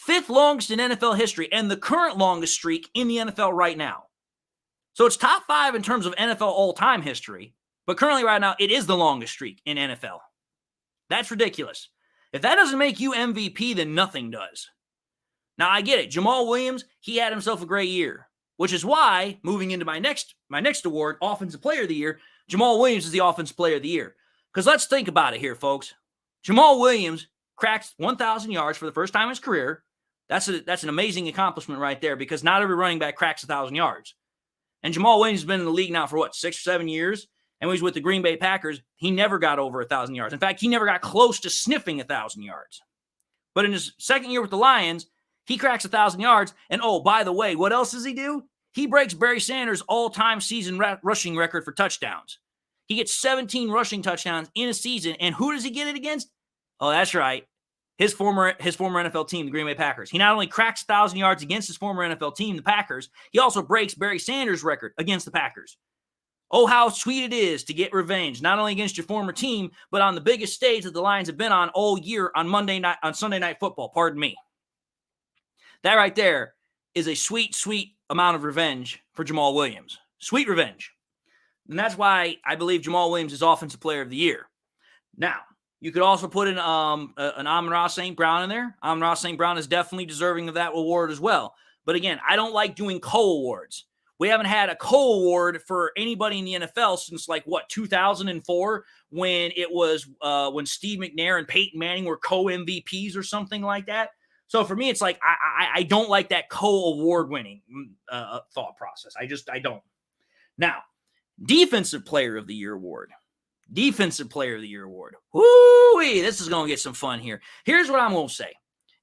5th longest in NFL history and the current longest streak in the NFL right now. So it's top 5 in terms of NFL all-time history, but currently right now, it is the longest streak in NFL. That's ridiculous. If that doesn't make you MVP, then nothing does. Now, I get it. Jamal Williams, he had himself a great year, which is why, moving into my next award, Offensive Player of the Year, Jamal Williams is the Offensive Player of the Year. Because let's think about it here, folks. Jamal Williams cracks 1,000 yards for the first time in his career. That's an amazing accomplishment right there, because not every running back cracks 1,000 yards. And Jamal Williams has been in the league now for 6 or 7 years? And when he was with the Green Bay Packers, he never got over 1,000 yards. In fact, he never got close to sniffing 1,000 yards. But in his second year with the Lions, he cracks 1,000 yards. And oh, by the way, what else does he do? He breaks Barry Sanders' all-time season rushing record for touchdowns. He gets 17 rushing touchdowns in a season. And who does he get it against? Oh, that's right. His former NFL team, the Green Bay Packers. He not only cracks 1,000 yards against his former NFL team, the Packers, he also breaks Barry Sanders' record against the Packers. Oh, how sweet it is to get revenge, not only against your former team, but on the biggest stage that the Lions have been on all year on Sunday Night Football. Pardon me. That right there is a sweet, sweet amount of revenge for Jamal Williams. Sweet revenge. And that's why I believe Jamal Williams is Offensive Player of the Year. Now, you could also put in an Amon-Ra St. Brown in there. Amon-Ra St. Brown is definitely deserving of that award as well. But again, I don't like doing co-awards. We haven't had a co-award for anybody in the NFL since 2004, when it was when Steve McNair and Peyton Manning were co-MVPs or something like that. So for me, it's like I don't like that co-award winning thought process. I don't. Now, Defensive Player of the Year award. Defensive Player of the Year award. Woo-wee, this is going to get some fun here. Here's what I'm going to say.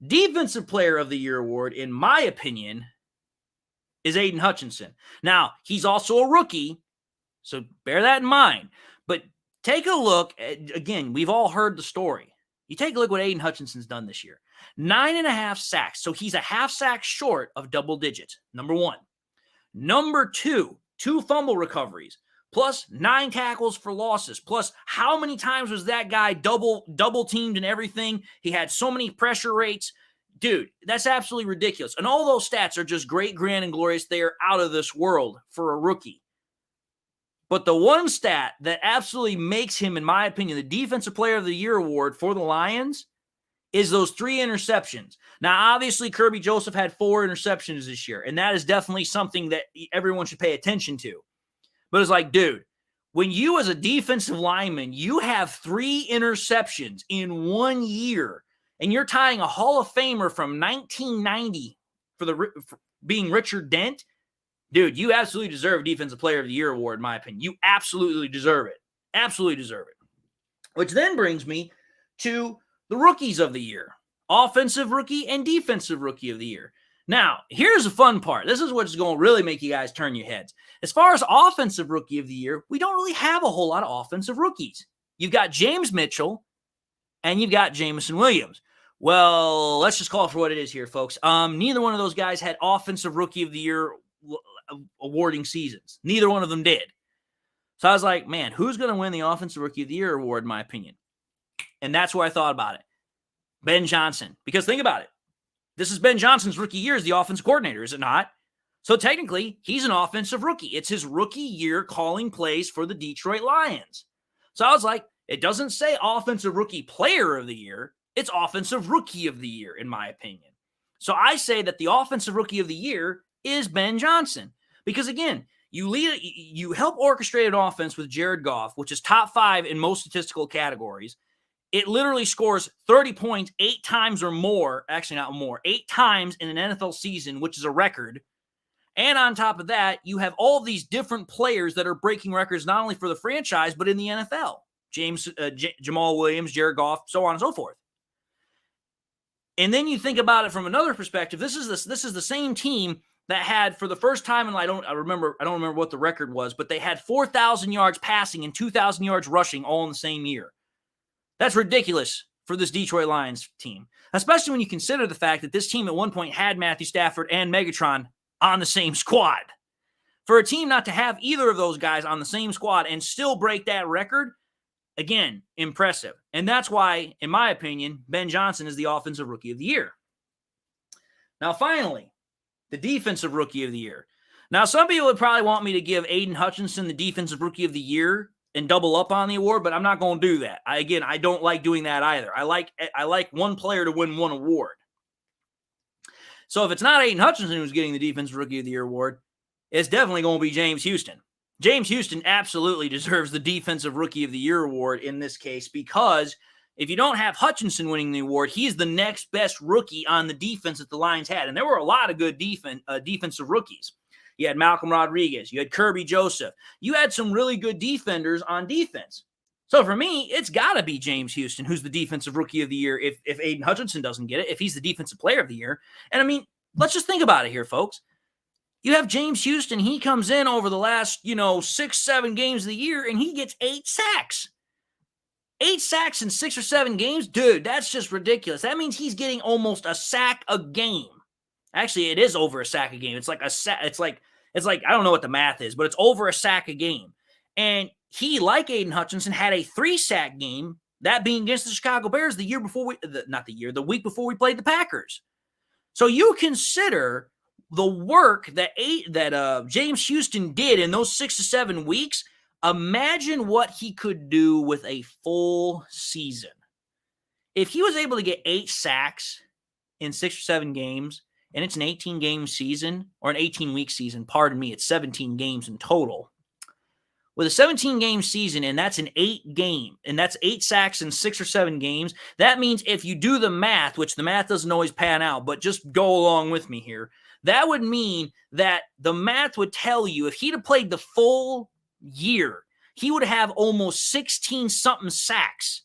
Defensive Player of the Year award, in my opinion, is Aiden Hutchinson. Now, he's also a rookie, so bear that in mind. But take a look again, we've all heard the story. You take a look what Aiden Hutchinson's done this year. 9.5 sacks, so he's a half sack short of double digits, number 1. Number 2, 2 fumble recoveries, plus 9 tackles for losses, plus how many times was that guy double teamed and everything? He had so many pressure rates. Dude, that's absolutely ridiculous. And all those stats are just great, grand, and glorious. They are out of this world for a rookie. But the one stat that absolutely makes him, in my opinion, the Defensive Player of the Year award for the Lions is those 3 interceptions. Now, obviously, Kirby Joseph had 4 interceptions this year, and that is definitely something that everyone should pay attention to. But it's like, dude, when you as a defensive lineman, you have 3 interceptions in 1 year, and you're tying a Hall of Famer from 1990 for being Richard Dent, dude, you absolutely deserve a Defensive Player of the Year award, in my opinion. You absolutely deserve it. Absolutely deserve it. Which then brings me to the Rookies of the Year. Offensive Rookie and Defensive Rookie of the Year. Now, here's the fun part. This is what's going to really make you guys turn your heads. As far as Offensive Rookie of the Year, we don't really have a whole lot of offensive rookies. You've got James Mitchell and you've got Jameson Williams. Well, let's just call it for what it is here, folks. Neither one of those guys had Offensive Rookie of the Year awarding seasons. Neither one of them did. So I was like, man, who's going to win the Offensive Rookie of the Year award, in my opinion? And that's where I thought about it. Ben Johnson. Because think about it. This is Ben Johnson's rookie year as the offensive coordinator, is it not? So technically, he's an offensive rookie. It's his rookie year calling plays for the Detroit Lions. So I was like, it doesn't say Offensive Rookie Player of the Year. It's Offensive Rookie of the Year, in my opinion. So I say that the Offensive Rookie of the Year is Ben Johnson. Because again, you help orchestrate an offense with Jared Goff, which is top 5 in most statistical categories. It literally scores 30 points 8 times or more, actually not more, 8 times in an NFL season, which is a record. And on top of that, you have all of these different players that are breaking records not only for the franchise, but in the NFL. Jamal Williams, Jared Goff, so on and so forth. And then you think about it from another perspective. This is the same team that had, for the first time, and I don't remember what the record was, but they had 4,000 yards passing and 2,000 yards rushing all in the same year. That's ridiculous for this Detroit Lions team, especially when you consider the fact that this team at one point had Matthew Stafford and Megatron on the same squad. For a team not to have either of those guys on the same squad and still break that record, again, impressive. And that's why, in my opinion, Ben Johnson is the Offensive Rookie of the Year. Now, finally, the Defensive Rookie of the Year. Now, some people would probably want me to give Aiden Hutchinson the Defensive Rookie of the Year and double up on the award, but I'm not going to do that. I don't like doing that either. I like one player to win one award. So if it's not Aiden Hutchinson who's getting the Defensive Rookie of the Year award, it's definitely going to be James Houston. James Houston absolutely deserves the Defensive Rookie of the Year award in this case, because if you don't have Hutchinson winning the award, he's the next best rookie on the defense that the Lions had. And there were a lot of good defensive rookies. You had Malcolm Rodriguez. You had Kirby Joseph. You had some really good defenders on defense. So for me, it's got to be James Houston, who's the Defensive Rookie of the Year if Aiden Hutchinson doesn't get it, if he's the Defensive Player of the Year. And I mean, let's just think about it here, folks. You have James Houston. He comes in over the last, 6-7 games of the year, and he gets 8 sacks. 8 sacks in 6 or 7 games? Dude, that's just ridiculous. That means he's getting almost a sack a game. Actually, it is over a sack a game. It's like I don't know what the math is, but it's over a sack a game. And he, like Aiden Hutchinson, had a 3-sack game, that being against the Chicago Bears the week before we played the Packers. So you consider the work that James Houston did in those 6 to 7 weeks. Imagine what he could do with a full season. If he was able to get 8 sacks in 6 or 7 games, and it's an 18-game season, or an 18-week season, pardon me, it's 17 games in total. With a 17-game season, and that's an 8-game, and that's 8 sacks in 6 or 7 games, that means if you do the math, which the math doesn't always pan out, but just go along with me here, that would mean that the math would tell you if he'd have played the full year, he would have almost 16-something sacks.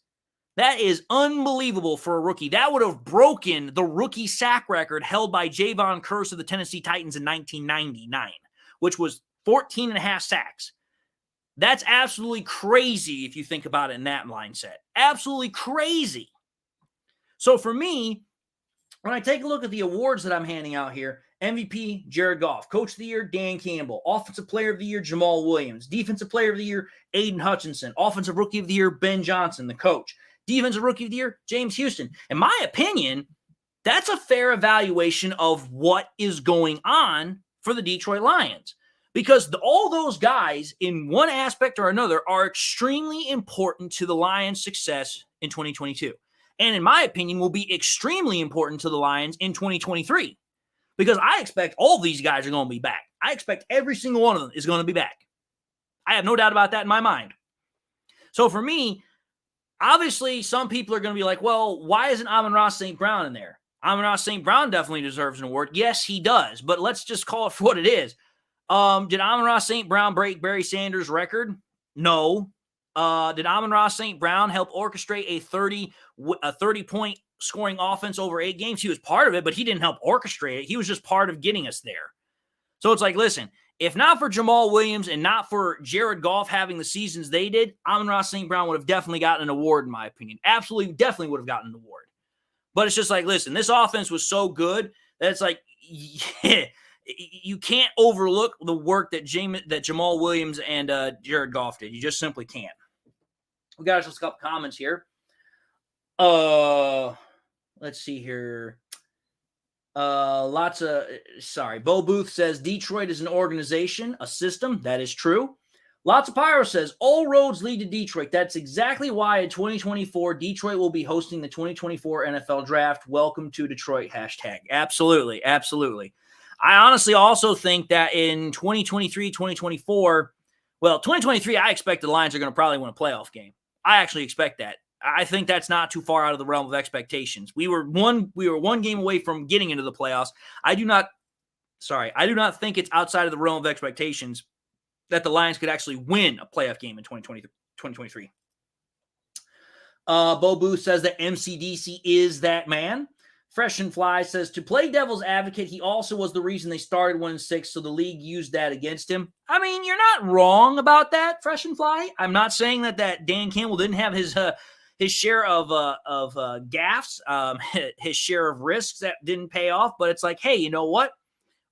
That is unbelievable for a rookie. That would have broken the rookie sack record held by Javon Curse of the Tennessee Titans in 1999, which was 14 and a half sacks. That's absolutely crazy if you think about it in that mindset. Absolutely crazy. So for me, when I take a look at the awards that I'm handing out here, MVP, Jared Goff. Coach of the Year, Dan Campbell. Offensive Player of the Year, Jamal Williams. Defensive Player of the Year, Aiden Hutchinson. Offensive Rookie of the Year, Ben Johnson, the coach. Defensive Rookie of the Year, James Houston. In my opinion, that's a fair evaluation of what is going on for the Detroit Lions. because all those guys in one aspect or another are extremely important to the Lions' success in 2022. And in my opinion, will be extremely important to the Lions in 2023 because I expect all these guys are going to be back. I expect every single one of them is going to be back. I have no doubt about that in my mind. So for me, obviously, some people are going to be like, well, why isn't Amon-Ra St. Brown in there? Amon-Ra St. Brown definitely deserves an award. Yes, he does, but let's just call it for what it is. Did Amon-Ra St. Brown break Barry Sanders' record? No. Did Amon-Ra St. Brown help orchestrate a 30-point scoring offense over 8 games? He was part of it, but he didn't help orchestrate it. He was just part of getting us there. So it's like, listen, if not for Jamal Williams and not for Jared Goff having the seasons they did, Amon-Ra St. Brown would have definitely gotten an award, in my opinion. Absolutely, definitely would have gotten an award. But it's just like, listen, this offense was so good that it's like, yeah, you can't overlook the work that Jamal Williams and Jared Goff did. You just simply can't. We got just a couple comments here. Let's see here. Bo Booth says Detroit is an organization, a system. That is true. Lots of Pyro says all roads lead to Detroit. That's exactly why in 2024, Detroit will be hosting the 2024 NFL draft. Welcome to Detroit #. Absolutely. Absolutely. I honestly also think that in 2023, 2024, 2023, I expect the Lions are going to probably win a playoff game. I actually expect that. I think that's not too far out of the realm of expectations. We were one game away from getting into the playoffs. I do not think it's outside of the realm of expectations that the Lions could actually win a playoff game in 2023. Bo Booth says that MCDC is that man. Fresh and Fly says, to play devil's advocate, he also was the reason they started 1-6, so the league used that against him. I mean, you're not wrong about that, Fresh and Fly. I'm not saying that Dan Campbell didn't have his share of gaffes, his share of risks that didn't pay off, but it's like, hey, you know what?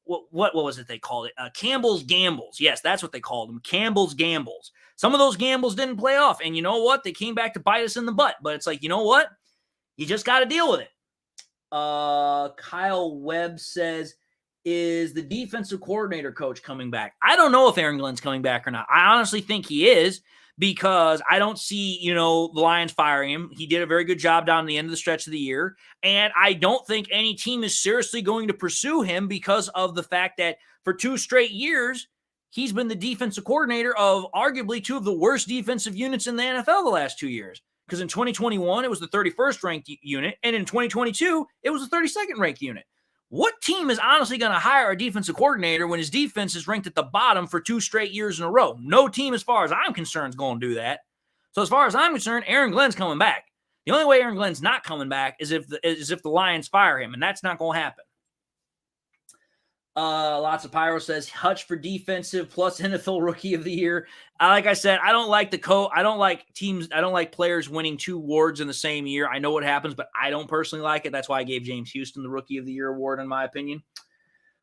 What was it they called it? Campbell's gambles. Yes, that's what they called them. Campbell's gambles. Some of those gambles didn't play off, and you know what? They came back to bite us in the butt, but it's like, you know what? You just got to deal with it. Kyle Webb says, is the defensive coordinator coach coming back? I don't know if Aaron Glenn's coming back or not. I honestly think he is because I don't see, the Lions firing him. He did a very good job down the end of the stretch of the year. And I don't think any team is seriously going to pursue him because of the fact that for 2 straight years, he's been the defensive coordinator of arguably 2 of the worst defensive units in the NFL the last 2 years. Because in 2021, it was the 31st ranked unit. And in 2022, it was the 32nd ranked unit. What team is honestly going to hire a defensive coordinator when his defense is ranked at the bottom for 2 straight years in a row? No team, as far as I'm concerned, is going to do that. So as far as I'm concerned, Aaron Glenn's coming back. The only way Aaron Glenn's not coming back is if the Lions fire him, and that's not going to happen. Lots of Pyro says Hutch for defensive plus NFL Rookie of the Year. Like I said, I don't like I don't like teams. I don't like players winning 2 awards in the same year. I know what happens, but I don't personally like it. That's why I gave James Houston the Rookie of the Year award, in my opinion.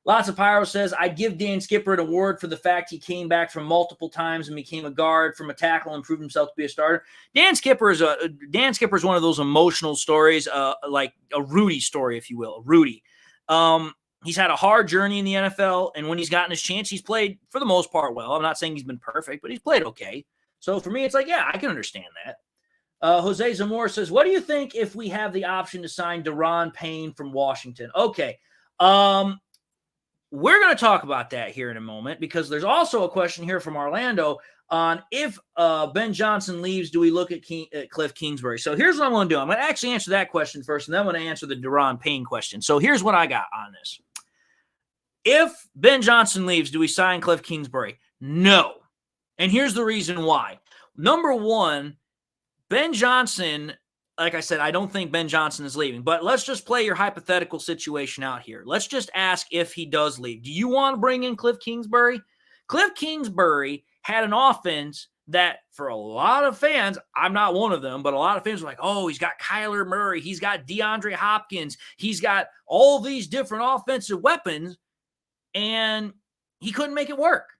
Lots of Pyro says I'd give Dan Skipper an award for the fact he came back from multiple times and became a guard from a tackle and proved himself to be a starter. Dan Skipper is one of those emotional stories, like a Rudy story, if you will. Rudy. He's had a hard journey in the NFL, and when he's gotten his chance, he's played, for the most part, well. I'm not saying he's been perfect, but he's played okay. So for me, it's like, yeah, I can understand that. Jose Zamora says, what do you think if we have the option to sign Daron Payne from Washington? Okay. We're going to talk about that here in a moment because there's also a question here from Orlando on if Ben Johnson leaves, do we look at Cliff Kingsbury? So here's what I'm going to do. I'm going to actually answer that question first, and then I'm going to answer the Daron Payne question. So here's what I got on this. If Ben Johnson leaves, do we sign Cliff Kingsbury? No. And here's the reason why. Number one, Ben Johnson, like I said, I don't think Ben Johnson is leaving. But let's just play your hypothetical situation out here. Let's just ask if he does leave. Do you want to bring in Cliff Kingsbury? Cliff Kingsbury had an offense that for a lot of fans, I'm not one of them, but a lot of fans were like, oh, he's got Kyler Murray. He's got DeAndre Hopkins. He's got all these different offensive weapons. And he couldn't make it work.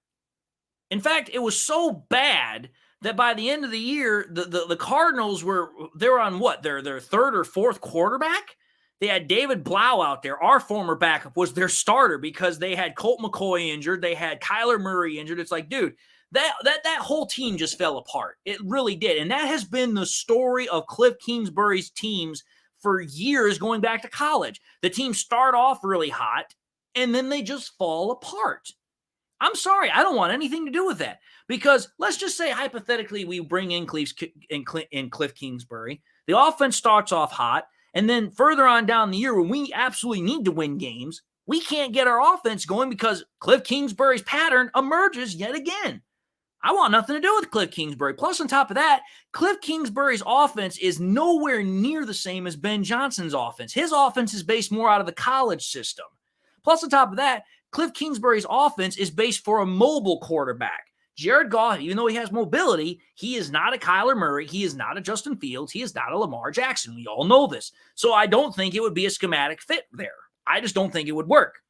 In fact, it was so bad that by the end of the year, the Cardinals were on what? Their 3rd or 4th quarterback? They had David Blau out there. Our former backup was their starter because they had Colt McCoy injured. They had Kyler Murray injured. It's like, dude, that whole team just fell apart. It really did. And that has been the story of Cliff Kingsbury's teams for years going back to college. The teams start off really hot, and then they just fall apart. I'm sorry. I don't want anything to do with that because let's just say hypothetically we bring in Cliff Kingsbury. The offense starts off hot, and then further on down the year when we absolutely need to win games, we can't get our offense going because Cliff Kingsbury's pattern emerges yet again. I want nothing to do with Cliff Kingsbury. Plus, on top of that, Cliff Kingsbury's offense is nowhere near the same as Ben Johnson's offense. His offense is based more out of the college system. Plus, on top of that, Cliff Kingsbury's offense is based for a mobile quarterback. Jared Goff, even though he has mobility, he is not a Kyler Murray. He is not a Justin Fields. He is not a Lamar Jackson. We all know this. So I don't think it would be a schematic fit there. I just don't think it would work.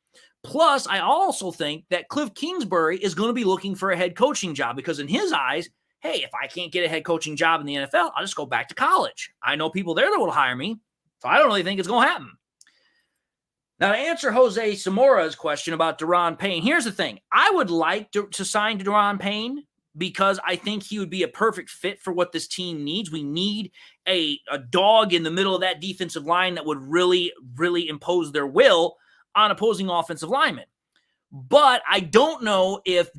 Plus, I also think that Cliff Kingsbury is going to be looking for a head coaching job because in his eyes, hey, if I can't get a head coaching job in the NFL, I'll just go back to college. I know people there that will hire me, so I don't really think it's going to happen. Now, to answer Jose Samora's question about Daron Payne, here's the thing. I would like to sign Daron Payne because I think he would be a perfect fit for what this team needs. We need a dog in the middle of that defensive line that would really, really impose their will on opposing offensive linemen. But I don't know if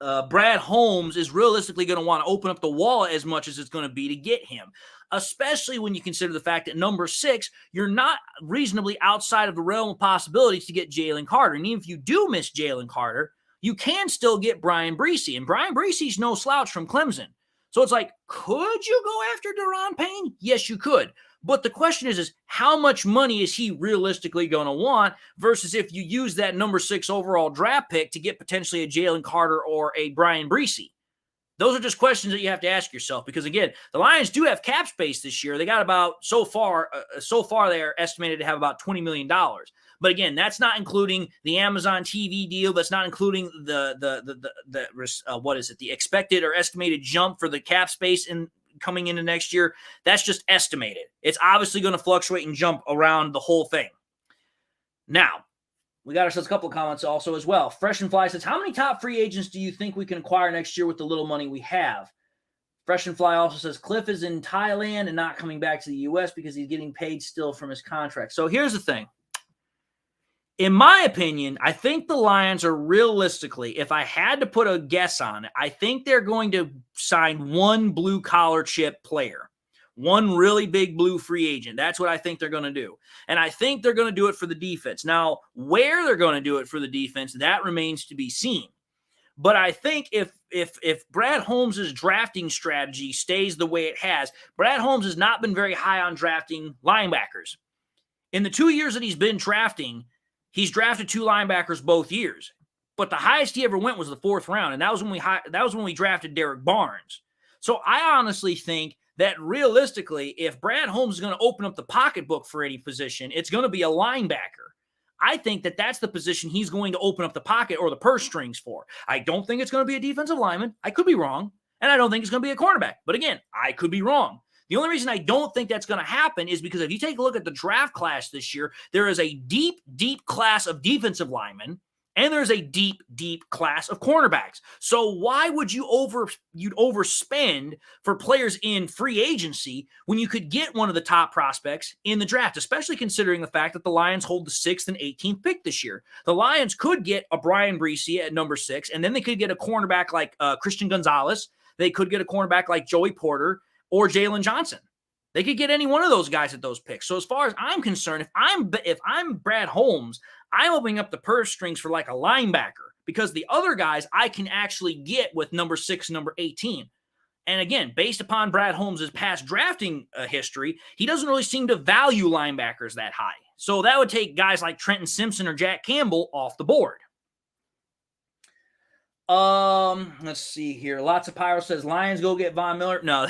Brad Holmes is realistically going to want to open up the wall as much as it's going to be to get him, especially when you consider the fact that number 6, you're not reasonably outside of the realm of possibilities to get Jalen Carter. And even if you do miss Jalen Carter, you can still get Brian Bresee. And Brian Bresee's no slouch from Clemson. So it's like, could you go after Daron Payne? Yes, you could. But the question is how much money is he realistically going to want versus if you use that number 6 overall draft pick to get potentially a Jalen Carter or a Brian Bresee? Those are just questions that you have to ask yourself because, again, the Lions do have cap space this year. They got about, so far they are estimated to have about $20 million. But, again, that's not including the Amazon TV deal. That's not including the expected or estimated jump for the cap space coming into next year. That's just estimated. It's obviously going to fluctuate and jump around the whole thing. Now, we got ourselves a couple of comments also as well. Fresh and Fly says, how many top free agents do you think we can acquire next year with the little money we have? Fresh and Fly also says, Cliff is in Thailand and not coming back to the U.S. because he's getting paid still from his contract. So here's the thing. In my opinion, I think the Lions are realistically, if I had to put a guess on it, I think they're going to sign one blue-collar chip player, one really big blue free agent. That's what I think they're going to do. And I think they're going to do it for the defense. Now, where they're going to do it for the defense, that remains to be seen. But I think if Brad Holmes' drafting strategy stays the way it has, Brad Holmes has not been very high on drafting linebackers. In the 2 years that he's been drafting, he's drafted 2 linebackers both years, but the highest he ever went was the 4th round, and that was when we drafted Derek Barnes. So I honestly think that realistically, if Brad Holmes is going to open up the pocketbook for any position, it's going to be a linebacker. I think that that's the position he's going to open up the pocket or the purse strings for. I don't think it's going to be a defensive lineman. I could be wrong, and I don't think it's going to be a cornerback. But again, I could be wrong. The only reason I don't think that's going to happen is because if you take a look at the draft class this year, there is a deep, deep class of defensive linemen, and there's a deep, deep class of cornerbacks. So why would you'd overspend for players in free agency when you could get one of the top prospects in the draft, especially considering the fact that the Lions hold the 6th and 18th pick this year? The Lions could get a Brian Bresee at number 6, and then they could get a cornerback like Christian Gonzalez. They could get a cornerback like Joey Porter or Jalen Johnson. They could get any one of those guys at those picks. So as far as I'm concerned, if I'm Brad Holmes, I'm opening up the purse strings for like a linebacker because the other guys I can actually get with number 6, number 18. And again, based upon Brad Holmes' past drafting history, he doesn't really seem to value linebackers that high. So that would take guys like Trenton Simpson or Jack Campbell off the board. Let's see here. Lots of Pyro says Lions go get Von Miller. No,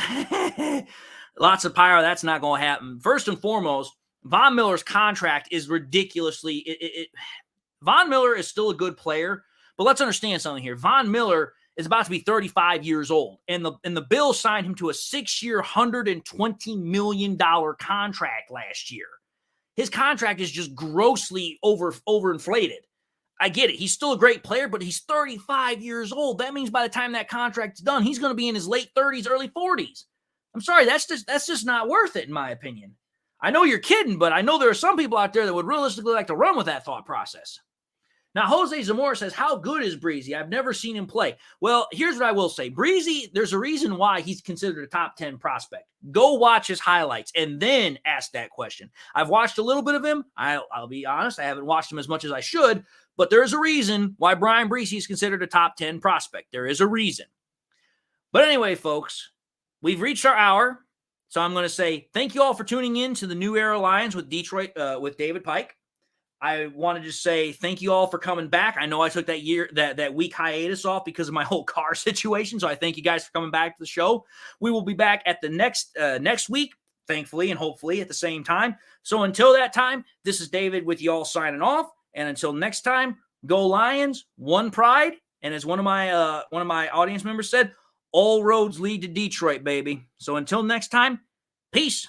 Lots of Pyro. That's not going to happen. First and foremost, Von Miller's contract is ridiculously. Von Miller is still a good player, but let's understand something here. Von Miller is about to be 35 years old. And the Bills signed him to a 6-year, $120 million contract last year. His contract is just grossly overinflated. I get it. He's still a great player, but he's 35 years old. That means by the time that contract's done, he's going to be in his late 30s, early 40s. I'm sorry, that's just not worth it, in my opinion. I know you're kidding, but I know there are some people out there that would realistically like to run with that thought process. Now, Jose Zamora says, how good is Breezy? I've never seen him play. Well, here's what I will say. Breezy, there's a reason why he's considered a top 10 prospect. Go watch his highlights and then ask that question. I've watched a little bit of him. I'll be honest, I haven't watched him as much as I should, but there's a reason why Brian Breezy is considered a top 10 prospect. There is a reason. But anyway, folks, we've reached our hour. So I'm going to say thank you all for tuning in to the New Era Lions with Detroit, with David Pyke. I wanted to say thank you all for coming back. I know I took that week hiatus off because of my whole car situation. So I thank you guys for coming back to the show. We will be back at the next week, thankfully, and hopefully at the same time. So until that time, this is David with y'all signing off. And until next time, go Lions, one pride. And as one of my audience members said, all roads lead to Detroit, baby. So until next time, peace.